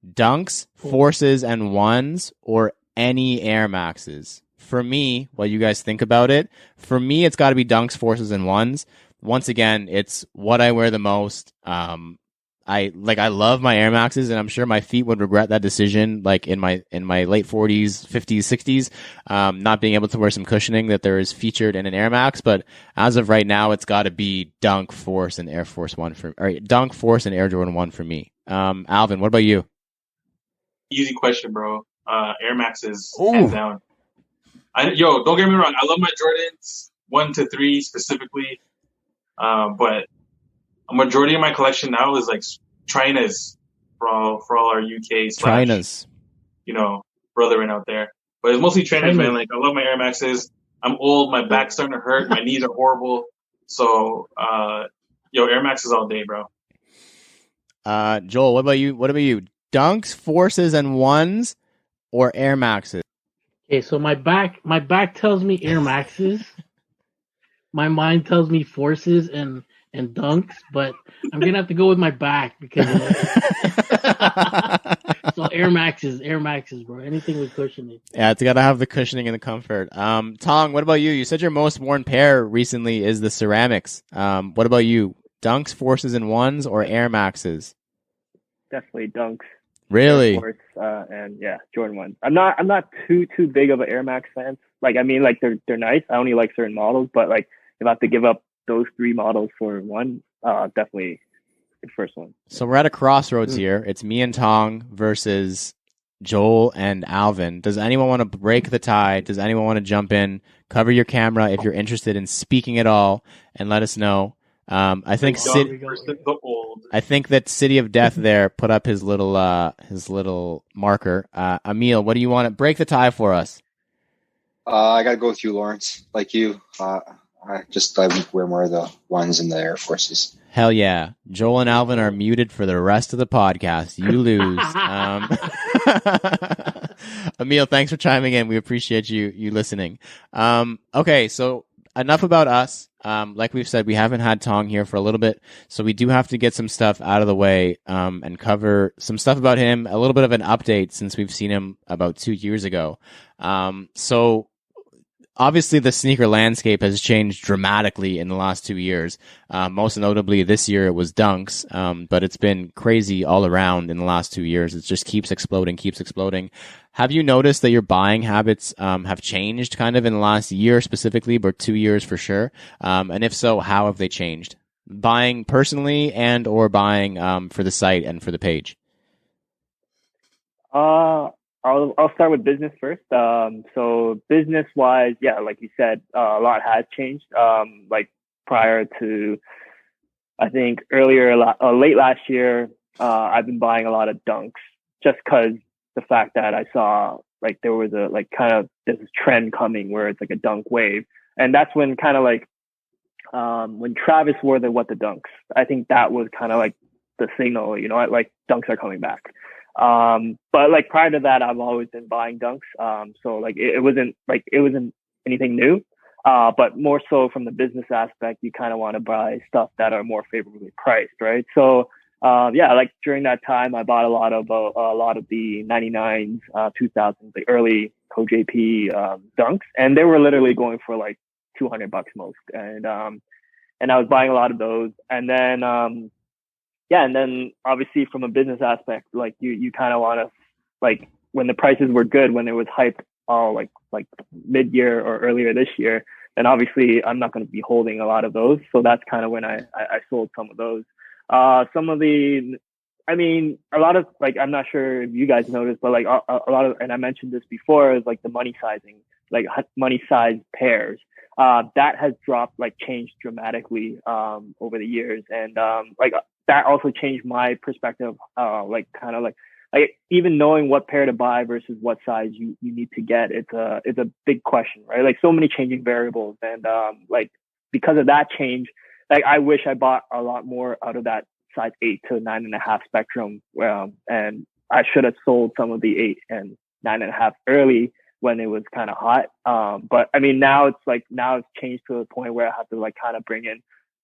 Dunks, Forces, and 1s, or any Air Maxes? For me, while you guys think about it, for me, it's got to be Dunks, Forces, and 1s. Once again, it's what I wear the most. I love my Air Maxes, and I'm sure my feet would regret that decision, like in my late 40s, 50s, 60s, not being able to wear some cushioning that there is featured in an Air Max. But as of right now, it's got to be Dunk, Force, and Air Force 1 Dunk, Force, and Air Jordan 1 for me. Alvin, what about you? Easy question, bro. Air Maxes, hands down. Don't get me wrong. I love my Jordans 1 to 3 specifically, but a majority of my collection now is like trainers for all our UK trainers, brethren out there. But it's mostly trainers, man. Like I love my Air Maxes. I'm old. My back's starting to hurt. My knees are horrible. So, Air Maxes all day, bro. Joel, what about you? Dunks, Forces, and 1s, or Air Maxes? Okay, so my back tells me Air Maxes. My mind tells me Forces and Dunks, but I'm gonna have to go with my back because so Air Maxes, bro. Anything with cushioning. Yeah, it's gotta have the cushioning and the comfort. Tong, what about you? You said your most worn pair recently is the ceramics. What about you? Dunks, Forces, and 1s, or Air Maxes? Definitely Dunks. Really? Air Force, and Jordan 1. I'm not too big of an Air Max fan. Like I mean, like they're nice. I only like certain models, but like if I have to give up those 3 models for one, definitely the first one. So we're at a crossroads here. It's me and Tong versus Joel and Alvin. Does anyone want to break the tie? Does anyone want to jump in? Cover your camera if you're interested in speaking at all, and let us know. I think that City of Death there put up his little marker. Emil, what do you want to break the tie for us? I gotta go with you, Lawrence. Like you, I wear more of the 1s and the Air Forces. Hell yeah. Joel and Alvin are muted for the rest of the podcast. You lose. Emil, thanks for chiming in. We appreciate you listening. Okay, so enough about us. Like we've said, we haven't had Tong here for a little bit, so we do have to get some stuff out of the way and cover some stuff about him, a little bit of an update since we've seen him about 2 years ago. So obviously the sneaker landscape has changed dramatically in the last 2 years. Most notably this year it was Dunks, but it's been crazy all around in the last 2 years. It just keeps exploding. Have you noticed that your buying habits have changed kind of in the last year specifically, but 2 years for sure? And if so, how have they changed? Buying personally and or buying for the site and for the page? I'll start with business first. So business wise, like you said, a lot has changed. Like prior to I think late last year, I've been buying a lot of dunks just because the fact that I saw like there was a like kind of this trend coming where it's like a dunk wave, and that's when kind of like when Travis wore the What the Dunks. I think that was kind of like the signal, you know, like dunks are coming back. But like prior to that, I've always been buying dunks. So like it wasn't anything new. But more so from the business aspect, you kind of want to buy stuff that are more favorably priced, right? So yeah, like during that time, I bought a lot of the 99s, 2000s, the early CoJP dunks, and they were literally going for like $200 most, and I was buying a lot of those, and then yeah, and then obviously from a business aspect, like you kind of want to like when the prices were good, when it was hyped all like mid year or earlier this year, then obviously I'm not going to be holding a lot of those, so that's kind of when I sold some of those. Some of the, I mean, a lot of like, I'm not sure if you guys noticed, but like a lot of, and I mentioned this before, is like the money sizing, like money size pairs. That has changed dramatically over the years, and like that also changed my perspective. Like kind of like even knowing what pair to buy versus what size you need to get, it's a big question, right? Like so many changing variables, and like because of that change, like I wish I bought a lot more out of that size 8 to 9.5 spectrum, and I should have sold some of the 8 and 9.5 early when it was kind of hot. But I mean, now it's changed to a point where I have to like kind of bring in,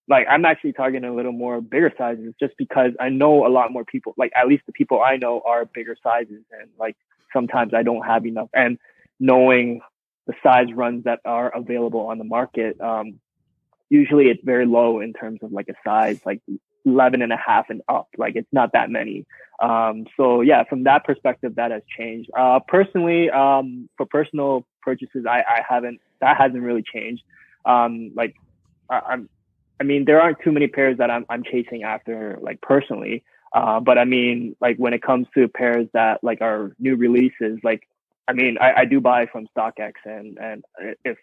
like I'm actually targeting a little more bigger sizes just because I know a lot more people, like at least the people I know are bigger sizes, and like sometimes I don't have enough, and knowing the size runs that are available on the market, usually it's very low in terms of like a size, like 11.5 and up. Like it's not that many. So yeah, from that perspective, that has changed. Personally, for personal purchases, that hasn't really changed. Like I mean, there aren't too many pairs that I'm chasing after, like personally. But I mean, like when it comes to pairs that like are new releases, like, I mean, I do buy from StockX, and if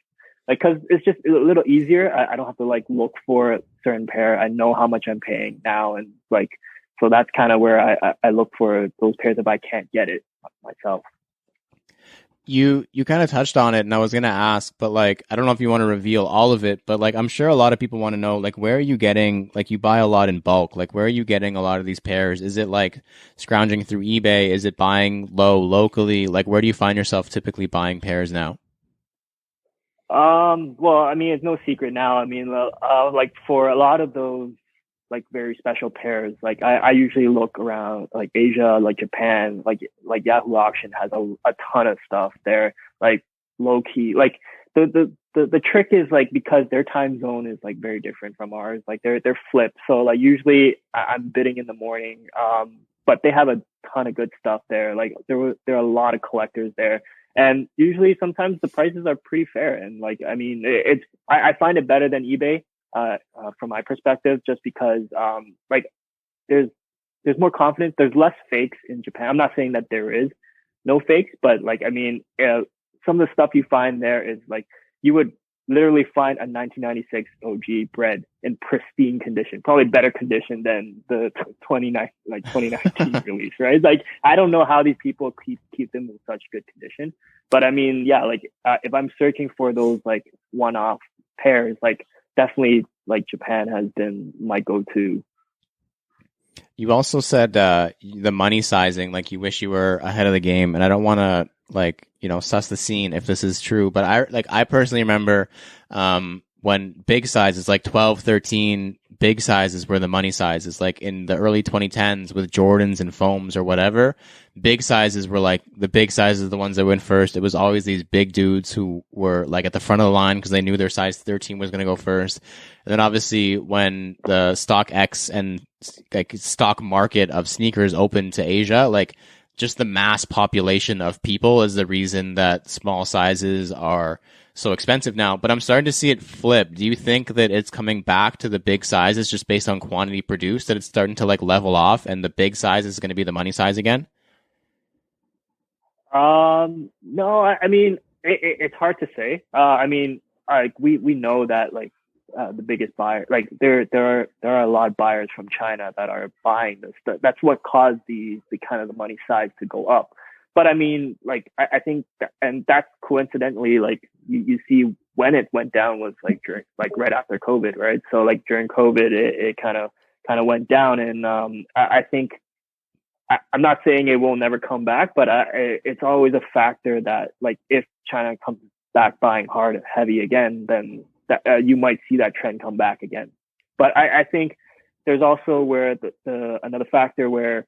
like, cause it's just a little easier. I don't have to like look for a certain pair. I know how much I'm paying now. And like, so that's kind of where I look for those pairs if I can't get it myself. You kind of touched on it, and I was going to ask, but like, I don't know if you want to reveal all of it, but like, I'm sure a lot of people want to know, like, where are you getting, like, you buy a lot in bulk, like, where are you getting a lot of these pairs? Is it like scrounging through eBay? Is it buying locally? Like, where do you find yourself typically buying pairs now? Well, I mean, it's no secret now. I mean, like for a lot of those like very special pairs, like I usually look around like Asia, like Japan, like Yahoo Auction has a ton of stuff there, like low key. Like the trick is like because their time zone is like very different from ours, like they're flipped. So like usually I'm bidding in the morning, but they have a ton of good stuff there. Like there are a lot of collectors there. And usually sometimes the prices are pretty fair. And like, I mean, I find it better than eBay, from my perspective, just because, like there's more confidence. There's less fakes in Japan. I'm not saying that there is no fakes, but like, I mean, some of the stuff you find there is like, you would literally find a 1996 OG bread in pristine condition, probably better condition than the 2019 release, right? Like, I don't know how these people keep them in such good condition, but I mean, yeah, like if I'm searching for those like one-off pairs, like definitely like Japan has been my go-to. You also said the money sizing, like you wish you were ahead of the game, and I don't want to like, you know, suss the scene if this is true, but I personally remember when big sizes like 12, 13 big sizes were the money sizes, like in the early 2010s with Jordans and foams or whatever. Big sizes were like the big sizes, the ones that went first. It was always these big dudes who were like at the front of the line because they knew their size 13 was going to go first. And then obviously when the stock X and like stock market of sneakers opened to Asia, like just the mass population of people is the reason that small sizes are so expensive now. But I'm starting to see it flip. Do you think that it's coming back to the big sizes just based on quantity produced, that it's starting to like level off and the big size is going to be the money size again? No, I mean, it's hard to say. I mean, like we know that like the biggest buyer. Like there are a lot of buyers from China that are buying this. That's what caused the kind of the money size to go up. But I mean, like I think, and that's coincidentally, like you see when it went down was like during, like right after COVID, right? So like during COVID, it kind of went down, and I think I'm not saying it will never come back, but it's always a factor that like if China comes back buying hard and heavy again, then that you might see that trend come back again. But I think there's also where another factor where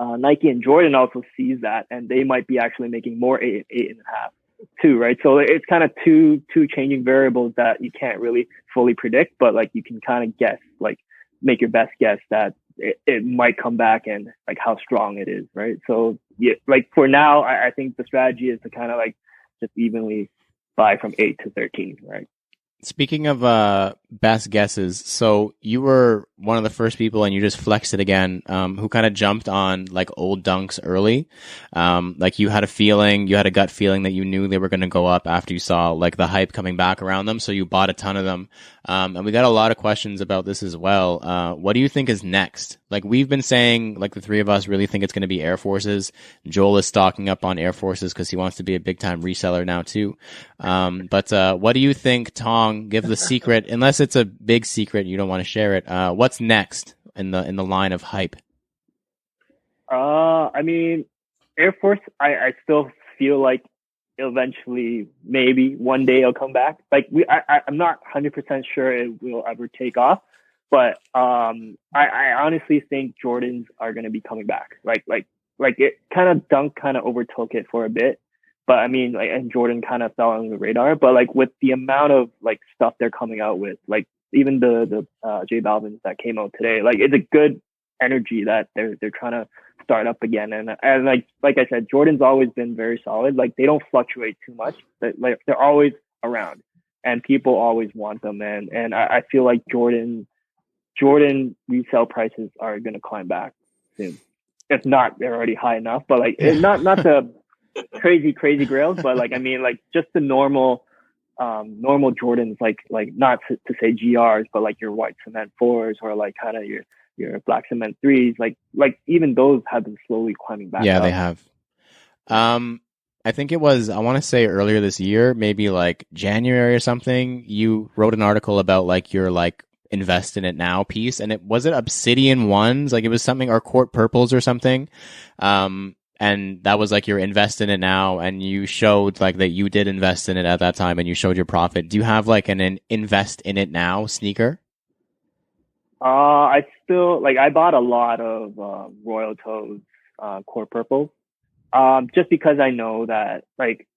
Nike and Jordan also sees that, and they might be actually making more eight and a half too, right? So it's kind of two changing variables that you can't really fully predict, but like you can kind of guess, like make your best guess that it might come back and like how strong it is, right? So yeah, like for now, I think the strategy is to kind of like just evenly buy from 8 to 13, right? Speaking of best guesses, so you were one of the first people, and you just flexed it again, who kind of jumped on like old dunks early. Like you had a gut feeling that you knew they were going to go up after you saw like the hype coming back around them, so you bought a ton of them. And we got a lot of questions about this as well. What do you think is next? Like we've been saying, like the three of us really think it's going to be Air Forces. Joel is stocking up on Air Forces because he wants to be a big time reseller now too. But what do you think, Tong? Give the secret, unless it's a big secret you don't want to share it. What's next in the line of hype? I mean, Air Force, I still feel like eventually, maybe one day it'll come back. Like I'm not 100% sure it will ever take off, but I honestly think Jordans are going to be coming back. Like it kind of Dunk kind of overtook it for a bit. But I mean, like, and Jordan kind of fell on the radar. But like with the amount of like stuff they're coming out with, like even the J Balvin's that came out today, like it's a good energy that they're trying to start up again. And like I said, Jordan's always been very solid. Like they don't fluctuate too much. Like they're always around, and people always want them. And I feel like Jordan resale prices are going to climb back soon. If not, they're already high enough. But like not the crazy grails, but like I mean, like just the normal Jordans, like not to say GRs, but like your white cement 4s or like kind of your black cement 3s, like even those have been slowly climbing back. Yeah, up. they have. I think it was, I want to say earlier this year, maybe like January or something, you wrote an article about like your like invest in it now piece, and was it Obsidian ones, like it was something, or Court Purples or something. And that was like your invest in it now, and you showed like that you did invest in it at that time, and you showed your profit. Do you have like an invest in it now sneaker? I still like, I bought a lot of Royal Toes Core Purples, just because I know that like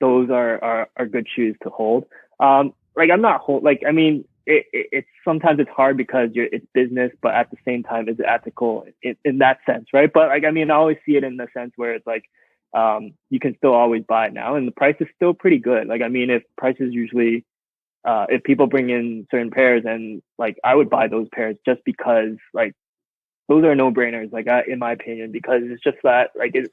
those are good shoes to hold. Like I'm not like I mean, it's sometimes it's hard because it's business, but at the same time it's ethical in that sense, right? But like I mean, I always see it in the sense where it's like you can still always buy it now, and the price is still pretty good. Like I mean, if prices usually if people bring in certain pairs, and like I would buy those pairs just because like those are no brainers, like in my opinion, because it's just that like it's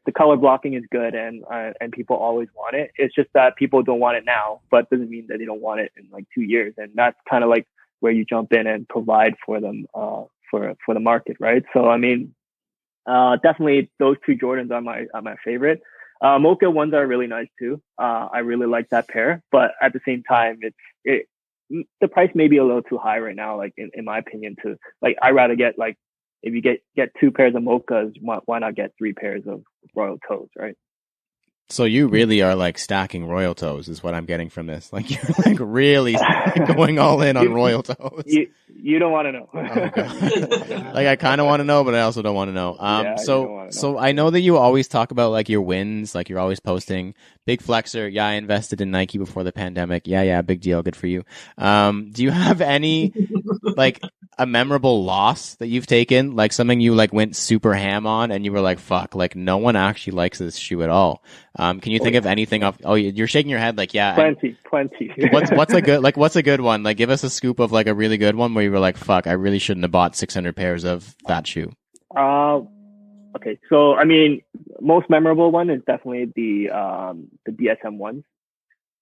the color blocking is good, and people always want it. It's just that people don't want it now, but doesn't mean that they don't want it in like 2 years. And that's kind of like where you jump in and provide for them for the market, right? So I mean, definitely those two Jordans are my favorite. Mocha ones are really nice too. I really like that pair, but at the same time, the price may be a little too high right now. Like in my opinion, to like I rather get like, if you get 2 pairs of mochas, why not get 3 pairs of Royal Toes, right? So you really are like stacking Royal Toes, is what I'm getting from this. Like you're like really going all in on Royal Toes. You don't want to know. Oh, like I kind of want to know, but I also don't want to know. Yeah, so I know that you always talk about like your wins, like you're always posting big flexer. Yeah, I invested in Nike before the pandemic. Yeah, big deal, good for you. Do you have any like a memorable loss that you've taken, like something you like went super ham on, and you were like, "Fuck, like no one actually likes this shoe at all." Can you think of anything off? Oh, you're shaking your head like, yeah. Plenty. What's a good one? Like, give us a scoop of like a really good one where you were like, "Fuck, I really shouldn't have bought 600 pairs of that shoe." Okay, so I mean, most memorable one is definitely the DSM ones.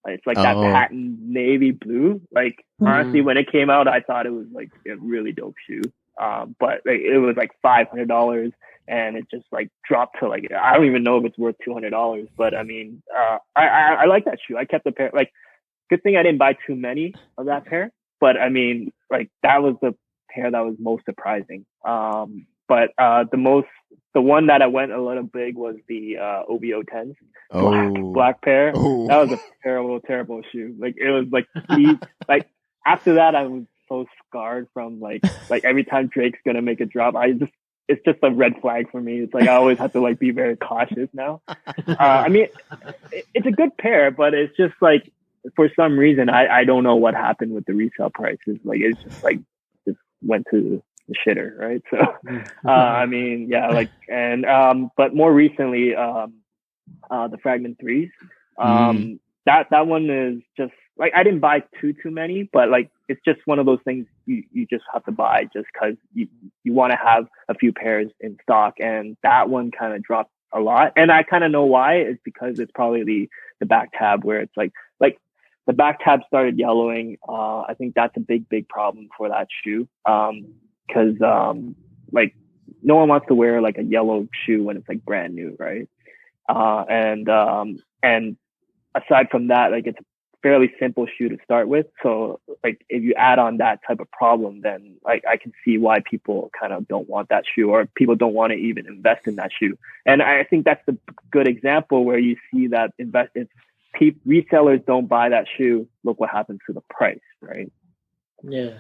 It's like that patent navy blue. Like honestly, when it came out, I thought it was like a really dope shoe. But like, it was like $500, and it just like dropped to like, I don't even know if it's worth $200. But I mean, I like that shoe. I kept the pair. Like, good thing I didn't buy too many of that pair. But I mean, like, that was the pair that was most surprising. But the one that I went a little big was the OVO 10s, black pair. Oh. That was a terrible shoe. Like, it was like like after that, I was so scarred from like every time Drake's gonna make a drop, it's just a red flag for me. It's like I always have to like be very cautious now. I mean, it's a good pair, but it's just like, for some reason, I don't know what happened with the resale prices. Like, it's just like, just went to the shitter, right? So, I mean, yeah, like, and, but more recently, the Fragment 3s, that one is just like, I didn't buy too many, but like, it's just one of those things you just have to buy just cause you want to have a few pairs in stock. And that one kind of dropped a lot. And I kind of know why. It's because it's probably the back tab, where it's like the back tab started yellowing. I think that's a big problem for that shoe. Cause, like, no one wants to wear like a yellow shoe when it's like brand new. Right. And aside from that, like, it's a fairly simple shoe to start with. So like, if you add on that type of problem, then like, I can see why people kind of don't want that shoe, or people don't want to even invest in that shoe. And I think that's the good example where you see that resellers don't buy that shoe. Look what happens to the price, right? Yeah.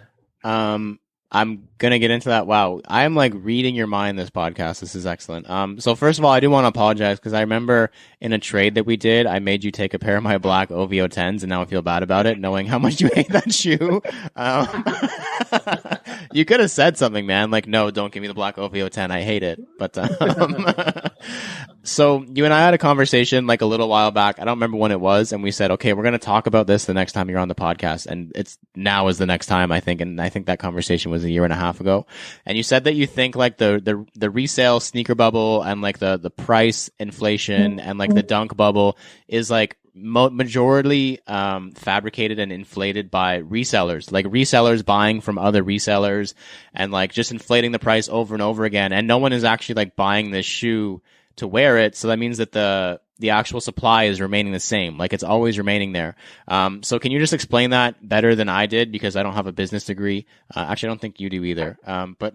I'm gonna get into that. Wow, I'm like reading your mind this podcast. This is excellent. So first of all, I do want to apologize because I remember in a trade that we did, I made you take a pair of my black OVO 10s, and now I feel bad about it, knowing how much you hate that shoe. You could have said something, man. Like, no, don't give me the black OVO 10. I hate it. But so you and I had a conversation like a little while back. I don't remember when it was, and we said, okay, we're gonna talk about this the next time you're on the podcast, and it's now is the next time, I think. And I think that conversation was a year and a half ago. And you said that you think like the resale sneaker bubble and like the price inflation and like the dunk bubble is like majority fabricated and inflated by resellers, like resellers buying from other resellers and like just inflating the price over and over again, and no one is actually like buying this shoe to wear it. So that means that the actual supply is remaining the same, like it's always remaining there. So can you just explain that better than I did, because I don't have a business degree. Actually, I don't think you do either. But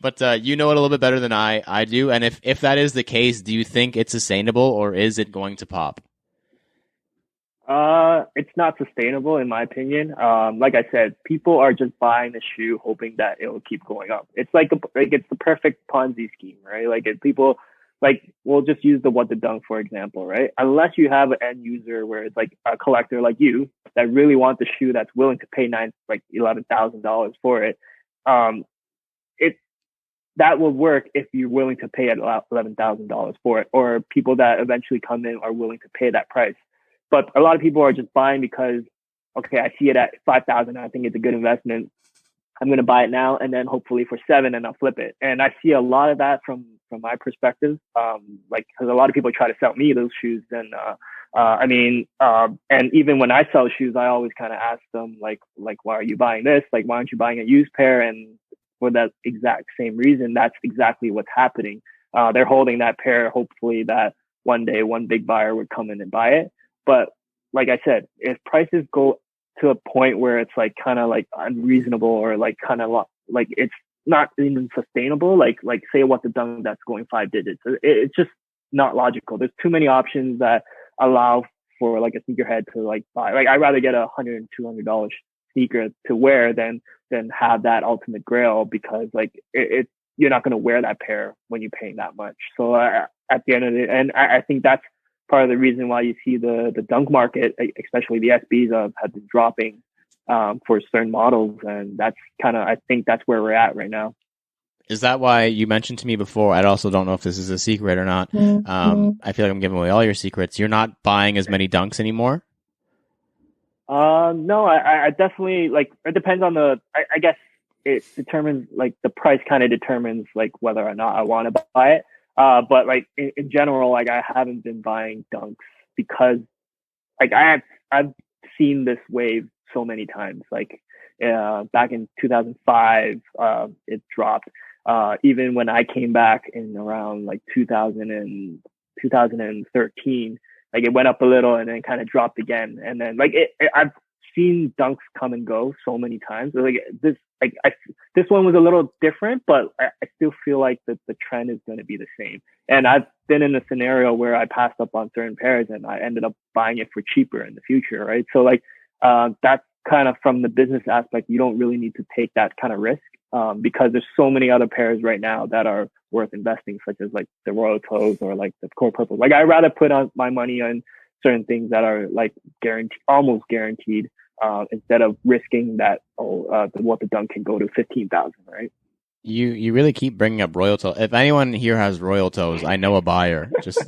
but you know it a little bit better than I do. And if that is the case, do you think it's sustainable, or is it going to pop? It's not sustainable in my opinion. Like I said, people are just buying the shoe hoping that it will keep going up. It's like it's the perfect Ponzi scheme, right? Like, if people, like, we'll just use the What the Dunk for example, right? Unless you have an end user where it's like a collector like you that really wants the shoe, that's willing to pay $11,000 for it. That will work if you're willing to pay $11,000 for it, or people that eventually come in are willing to pay that price. But a lot of people are just buying because, okay, I see it at 5,000. I think it's a good investment. I'm going to buy it now, and then hopefully for 7, and I'll flip it. And I see a lot of that from my perspective. Like, because a lot of people try to sell me those shoes. And and even when I sell shoes, I always kind of ask them like, why are you buying this? Like, why aren't you buying a used pair? And for that exact same reason, that's exactly what's happening. They're holding that pair, hopefully that one day one big buyer would come in and buy it. But like I said, if prices go to a point where it's like kind of like unreasonable, or like kind of like it's not even sustainable, like say What the Dunk that's going 5 digits, it's just not logical. There's too many options that allow for like a sneakerhead to like buy. Like, I'd rather get $100 and $200 sneaker to wear than have that ultimate grail, because like you're not going to wear that pair when you're paying that much. So at the end of it, and I think that's part of the reason why you see the dunk market, especially the SBs, have been dropping for certain models. And that's I think that's where we're at right now. Is that why you mentioned to me before? I also don't know if this is a secret or not. I feel like I'm giving away all your secrets. You're not buying as many dunks anymore? No, I definitely, like, it depends on I guess it determines, like, the price kind of determines like whether or not I want to buy it. But like in general, like, I haven't been buying dunks because like I've seen this wave so many times. Like back in 2005, it dropped. Even when I came back in around like 2013, like it went up a little and then kind of dropped again. And then like I've seen dunks come and go so many times. Like this one was a little different, but I still feel like the trend is going to be the same. And I've been in a scenario where I passed up on certain pairs and I ended up buying it for cheaper in the future, right? So like that's kind of from the business aspect. You don't really need to take that kind of risk because there's so many other pairs right now that are worth investing, such as like the Royal Toes or like the Core Purple. Like I'd rather put on my money on certain things that are like almost guaranteed, instead of risking that what the dunk can go to 15,000, right? You really keep bringing up Royal Toes. If anyone here has Royal Toes, I know a buyer. Just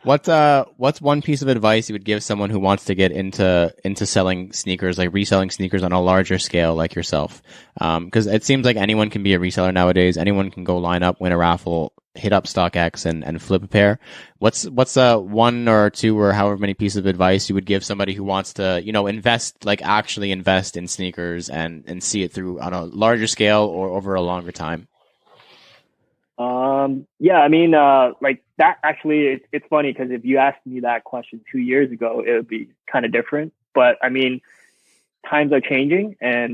what's one piece of advice you would give someone who wants to get into selling sneakers, like reselling sneakers on a larger scale, like yourself? Because it seems like anyone can be a reseller nowadays. Anyone can go line up, win a raffle, hit up StockX and flip a pair. What's one or two or however many pieces of advice you would give somebody who wants to, invest, like actually invest in sneakers and see it through on a larger scale or over a longer time? Yeah, I mean, like that actually, it's funny because if you asked me that question 2 years ago, it would be kind of different. But I mean, times are changing, and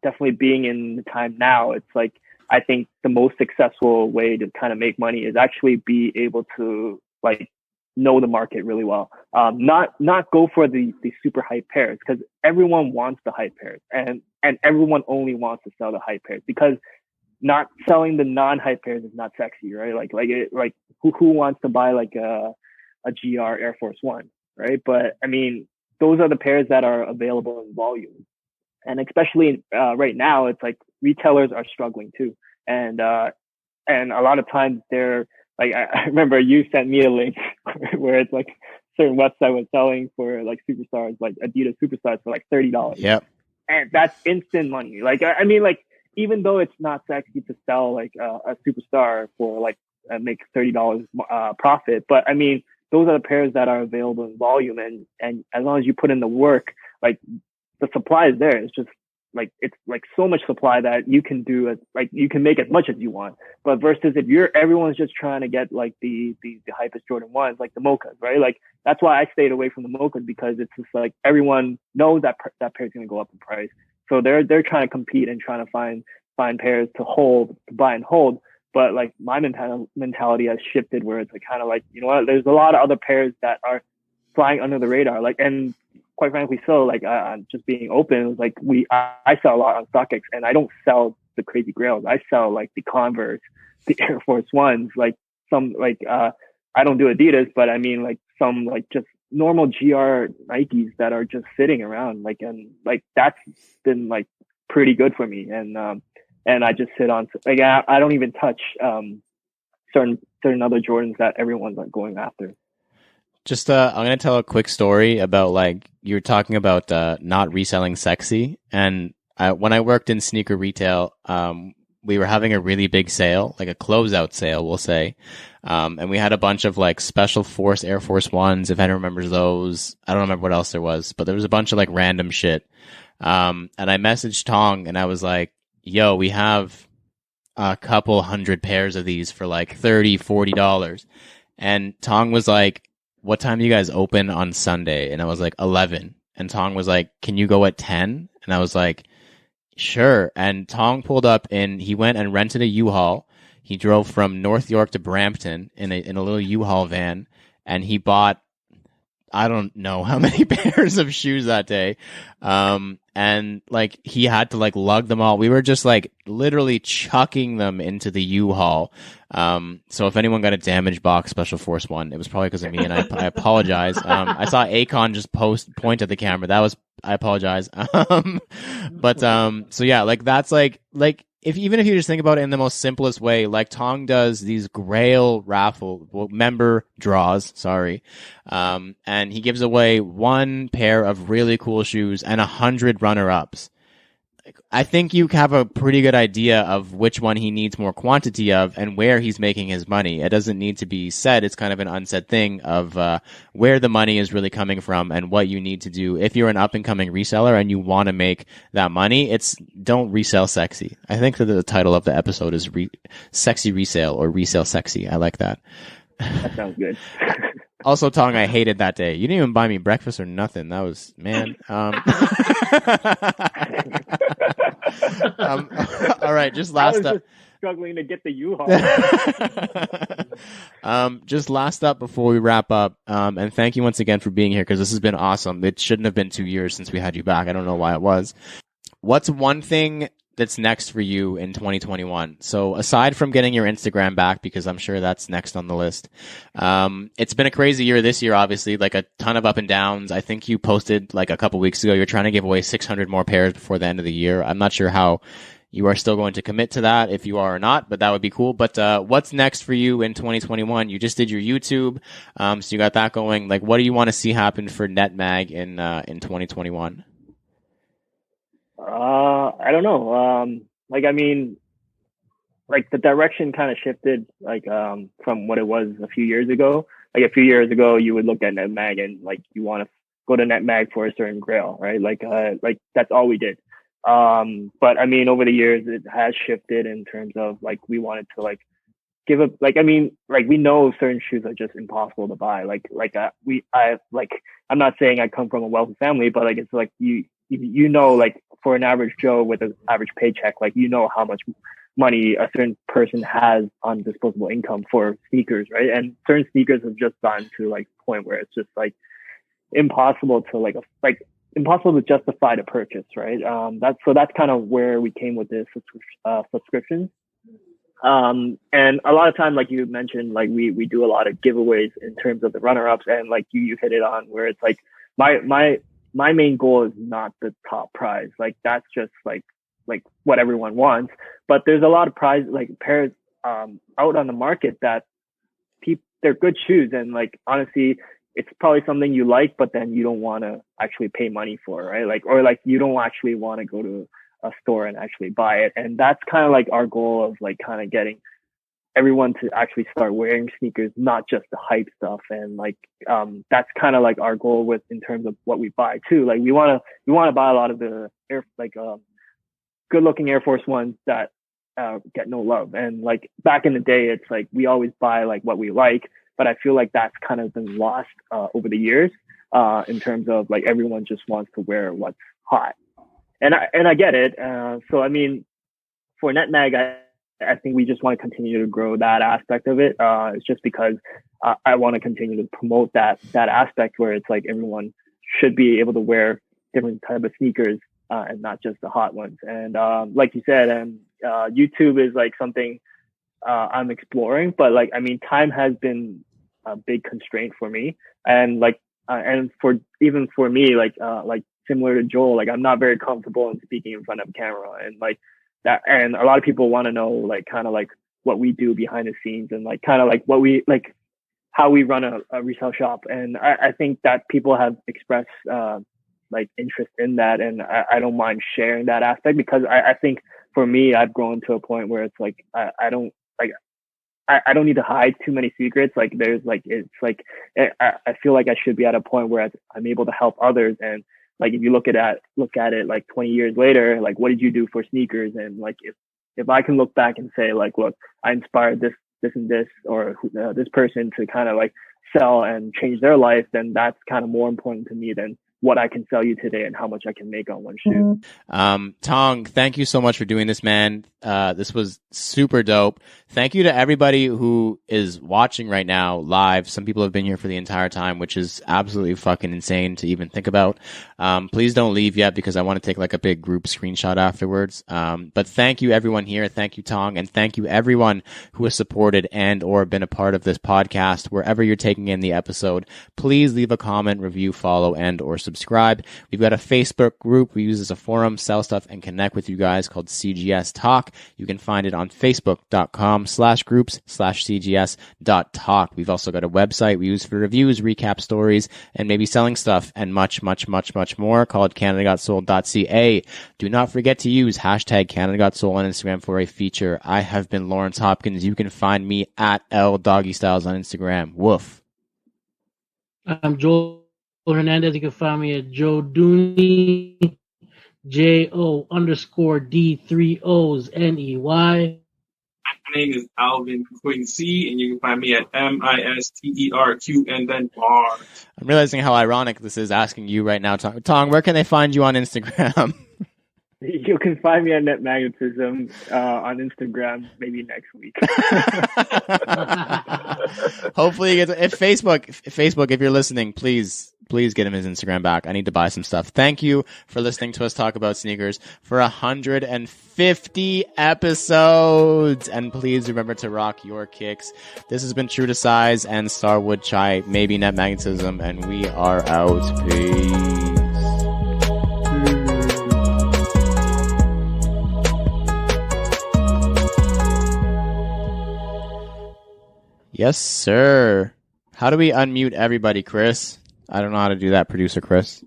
definitely being in the time now, it's like, I think the most successful way to kind of make money is actually be able to like know the market really well. Not go for the super hype pairs, because everyone wants the hype pairs and everyone only wants to sell the hype pairs, because not selling the non-hype pairs is not sexy, right? Like who wants to buy like a GR Air Force One, right? But I mean, those are the pairs that are available in volume. And especially right now, it's like retailers are struggling too. And a lot of times they're like, I remember you sent me a link where it's like certain website was selling for like superstars, like Adidas superstars for like $30. Yep. And that's instant money. Like, I mean, like, even though it's not sexy to sell like a superstar for like make $30 profit, but I mean, those are the pairs that are available in volume. And as long as you put in the work, like, the supply is there. It's just like, it's like so much supply that you can do it. Like you can make as much as you want, but versus if everyone's just trying to get like the hypest Jordan 1s, like the Mochas, right? Like that's why I stayed away from the Mochas, because it's just like everyone knows that that pair's going to go up in price. So they're trying to compete and trying to find pairs to buy and hold. But like my mentality has shifted where it's like kind of like, you know what, there's a lot of other pairs that are flying under the radar. Like, and quite frankly, so like just being open, like I sell a lot on StockX, and I don't sell the crazy grails. I sell like the Converse, the Air Force Ones, like some like I don't do Adidas, but I mean like some like just normal GR Nikes that are just sitting around, like, and like that's been like pretty good for me. And I just sit on like I don't even touch certain other Jordans that everyone's like going after. Just I'm gonna tell a quick story about, like, you were talking about not reselling sexy, and when I worked in sneaker retail, we were having a really big sale, like a closeout sale, we'll say, and we had a bunch of like Special Force Air Force Ones, if anyone remembers those. I don't remember what else there was, but there was a bunch of like random shit. And I messaged Tong and I was like, "Yo, we have a couple hundred pairs of these for like $30-$40." And Tong was like, "What time do you guys open on Sunday?" And I was like, 11. And Tong was like, "Can you go at 10?" And I was like, "Sure." And Tong pulled up and he went and rented a U-Haul. He drove from North York to Brampton in a little U-Haul van, and he bought, I don't know how many pairs of shoes that day. And like he had to like lug them all. We were just like literally chucking them into the U-Haul. So if anyone got a damaged box Special Force One, it was probably because of me, and I apologize. I saw Akon just point at the camera. I apologize. But so yeah, like that's like even if you just think about it in the most simplest way, like Tong does these Grail member draws, and he gives away one pair of really cool shoes and 100 runner-ups. I think you have a pretty good idea of which one he needs more quantity of and where he's making his money. It doesn't need to be said. It's kind of an unsaid thing of where the money is really coming from and what you need to do. If you're an up-and-coming reseller and you want to make that money, it's don't resell sexy. I think that the title of the episode is Sexy Resale or Resale Sexy. I like that. That sounds good. Also, Tong, I hated that day. You didn't even buy me breakfast or nothing. That was, man. All right, just last up. Just struggling to get the U-Haul. Just last up before we wrap up, and thank you once again for being here because this has been awesome. It shouldn't have been 2 years since we had you back. I don't know why it was. What's one thing that's next for you in 2021? So aside from getting your Instagram back, because I'm sure that's next on the list, it's been a crazy year this year, obviously, like a ton of up and downs. I think you posted like a couple weeks ago, you're trying to give away 600 more pairs before the end of the year. I'm not sure how you are still going to commit to that, if you are or not, but that would be cool. But what's next for you in 2021? You just did your YouTube, so you got that going. Like, what do you want to see happen for Netmag in 2021? I don't know. Like, I mean, like the direction kind of shifted, like, from what it was a few years ago. Like a few years ago, you would look at Netmag and like, you want to go to Netmag for a certain grail, right? Like that's all we did. But I mean, over the years, it has shifted in terms of like, we wanted to like give up, like, I mean, like we know certain shoes are just impossible to buy. I'm not saying I come from a wealthy family, but like, it's like you know, like for an average Joe with an average paycheck, like, you know how much money a certain person has on disposable income for sneakers, right? And certain sneakers have just gotten to like a point where it's just like impossible to impossible to justify the purchase, right? That's kind of where we came with this subscriptions. And a lot of time, like you mentioned, like we do a lot of giveaways in terms of the runner-ups, and like you hit it on where it's like my main goal is not the top prize. Like that's just like what everyone wants. But there's a lot of pairs out on the market that they're good shoes, and like honestly, it's probably something you like, but then you don't want to actually pay money for, right? Like, or like you don't actually want to go to a store and actually buy it. And that's kind of like our goal of like kind of getting everyone to actually start wearing sneakers, not just the hype stuff. And like, that's kind of like our goal with, in terms of what we buy too. Like we want to buy a lot of the good looking Air Force Ones that, get no love. And like back in the day, it's like, we always buy like what we like, but I feel like that's kind of been lost, over the years, in terms of like, everyone just wants to wear what's hot. And I get it. So, I mean, for Netmag, I think we just want to continue to grow that aspect of it. It's just because I want to continue to promote that aspect where it's like everyone should be able to wear different type of sneakers, and not just the hot ones. And like you said, YouTube is like something I'm exploring, but like, I mean, time has been a big constraint for me. And like, and for me, like similar to Joel, like I'm not very comfortable in speaking in front of camera, and like that. And a lot of people want to know like kind of like what we do behind the scenes, and like kind of like what we like, how we run a resale shop. And I think that people have expressed like interest in that, and I don't mind sharing that aspect, because I think for me, I've grown to a point where it's like I don't need to hide too many secrets. Like there's like, it's like, I feel like I should be at a point where I'm able to help others. And like, if you look at it like 20 years later, like what did you do for sneakers? And like, if I can look back and say like, look, I inspired this and this, or this person to kind of like sell and change their life, then that's kind of more important to me than what I can sell you today and how much I can make on one shoe. Tong, thank you so much for doing this, man. This was super dope. Thank you to everybody who is watching right now live. Some people have been here for the entire time, which is absolutely fucking insane to even think about. Please don't leave yet, because I want to take like a big group screenshot afterwards. But thank you everyone here. Thank you, Tong. And thank you everyone who has supported and or been a part of this podcast. Wherever you're taking in the episode, please leave a comment, review, follow, and or subscribe. subscribe. We've got a Facebook group we use as a forum, sell stuff, and connect with you guys called CGS Talk. You can find it on facebook.com/groups/cgs.talk. We've also got a website we use for reviews, recap stories, and maybe selling stuff, and much, much, much, much more called CanadaGotSold.ca. Do not forget to use hashtag CanadaGotSold on Instagram for a feature. I have been Lawrence Hopkins. You can find me at LDoggyStyles on Instagram. Woof. I'm Joel Hernandez. You can find me at Joe Dooney, JO_D3OsNEY. My name is Alvin Quincy, and you can find me at MISTERQ and then bar. I'm realizing how ironic this is asking you right now, Tong. Tong, where can they find you on Instagram? You can find me at Netmagnetism on Instagram maybe next week. Hopefully, if Facebook, if you're listening, please get him his Instagram back. I need to buy some stuff. Thank you for listening to us talk about sneakers for 150 episodes. And please remember to rock your kicks. This has been True to Size and Starwood Chai, maybe Netmagnetism, and we are out. Peace. Yes, sir. How do we unmute everybody, Chris? I don't know how to do that, producer Chris.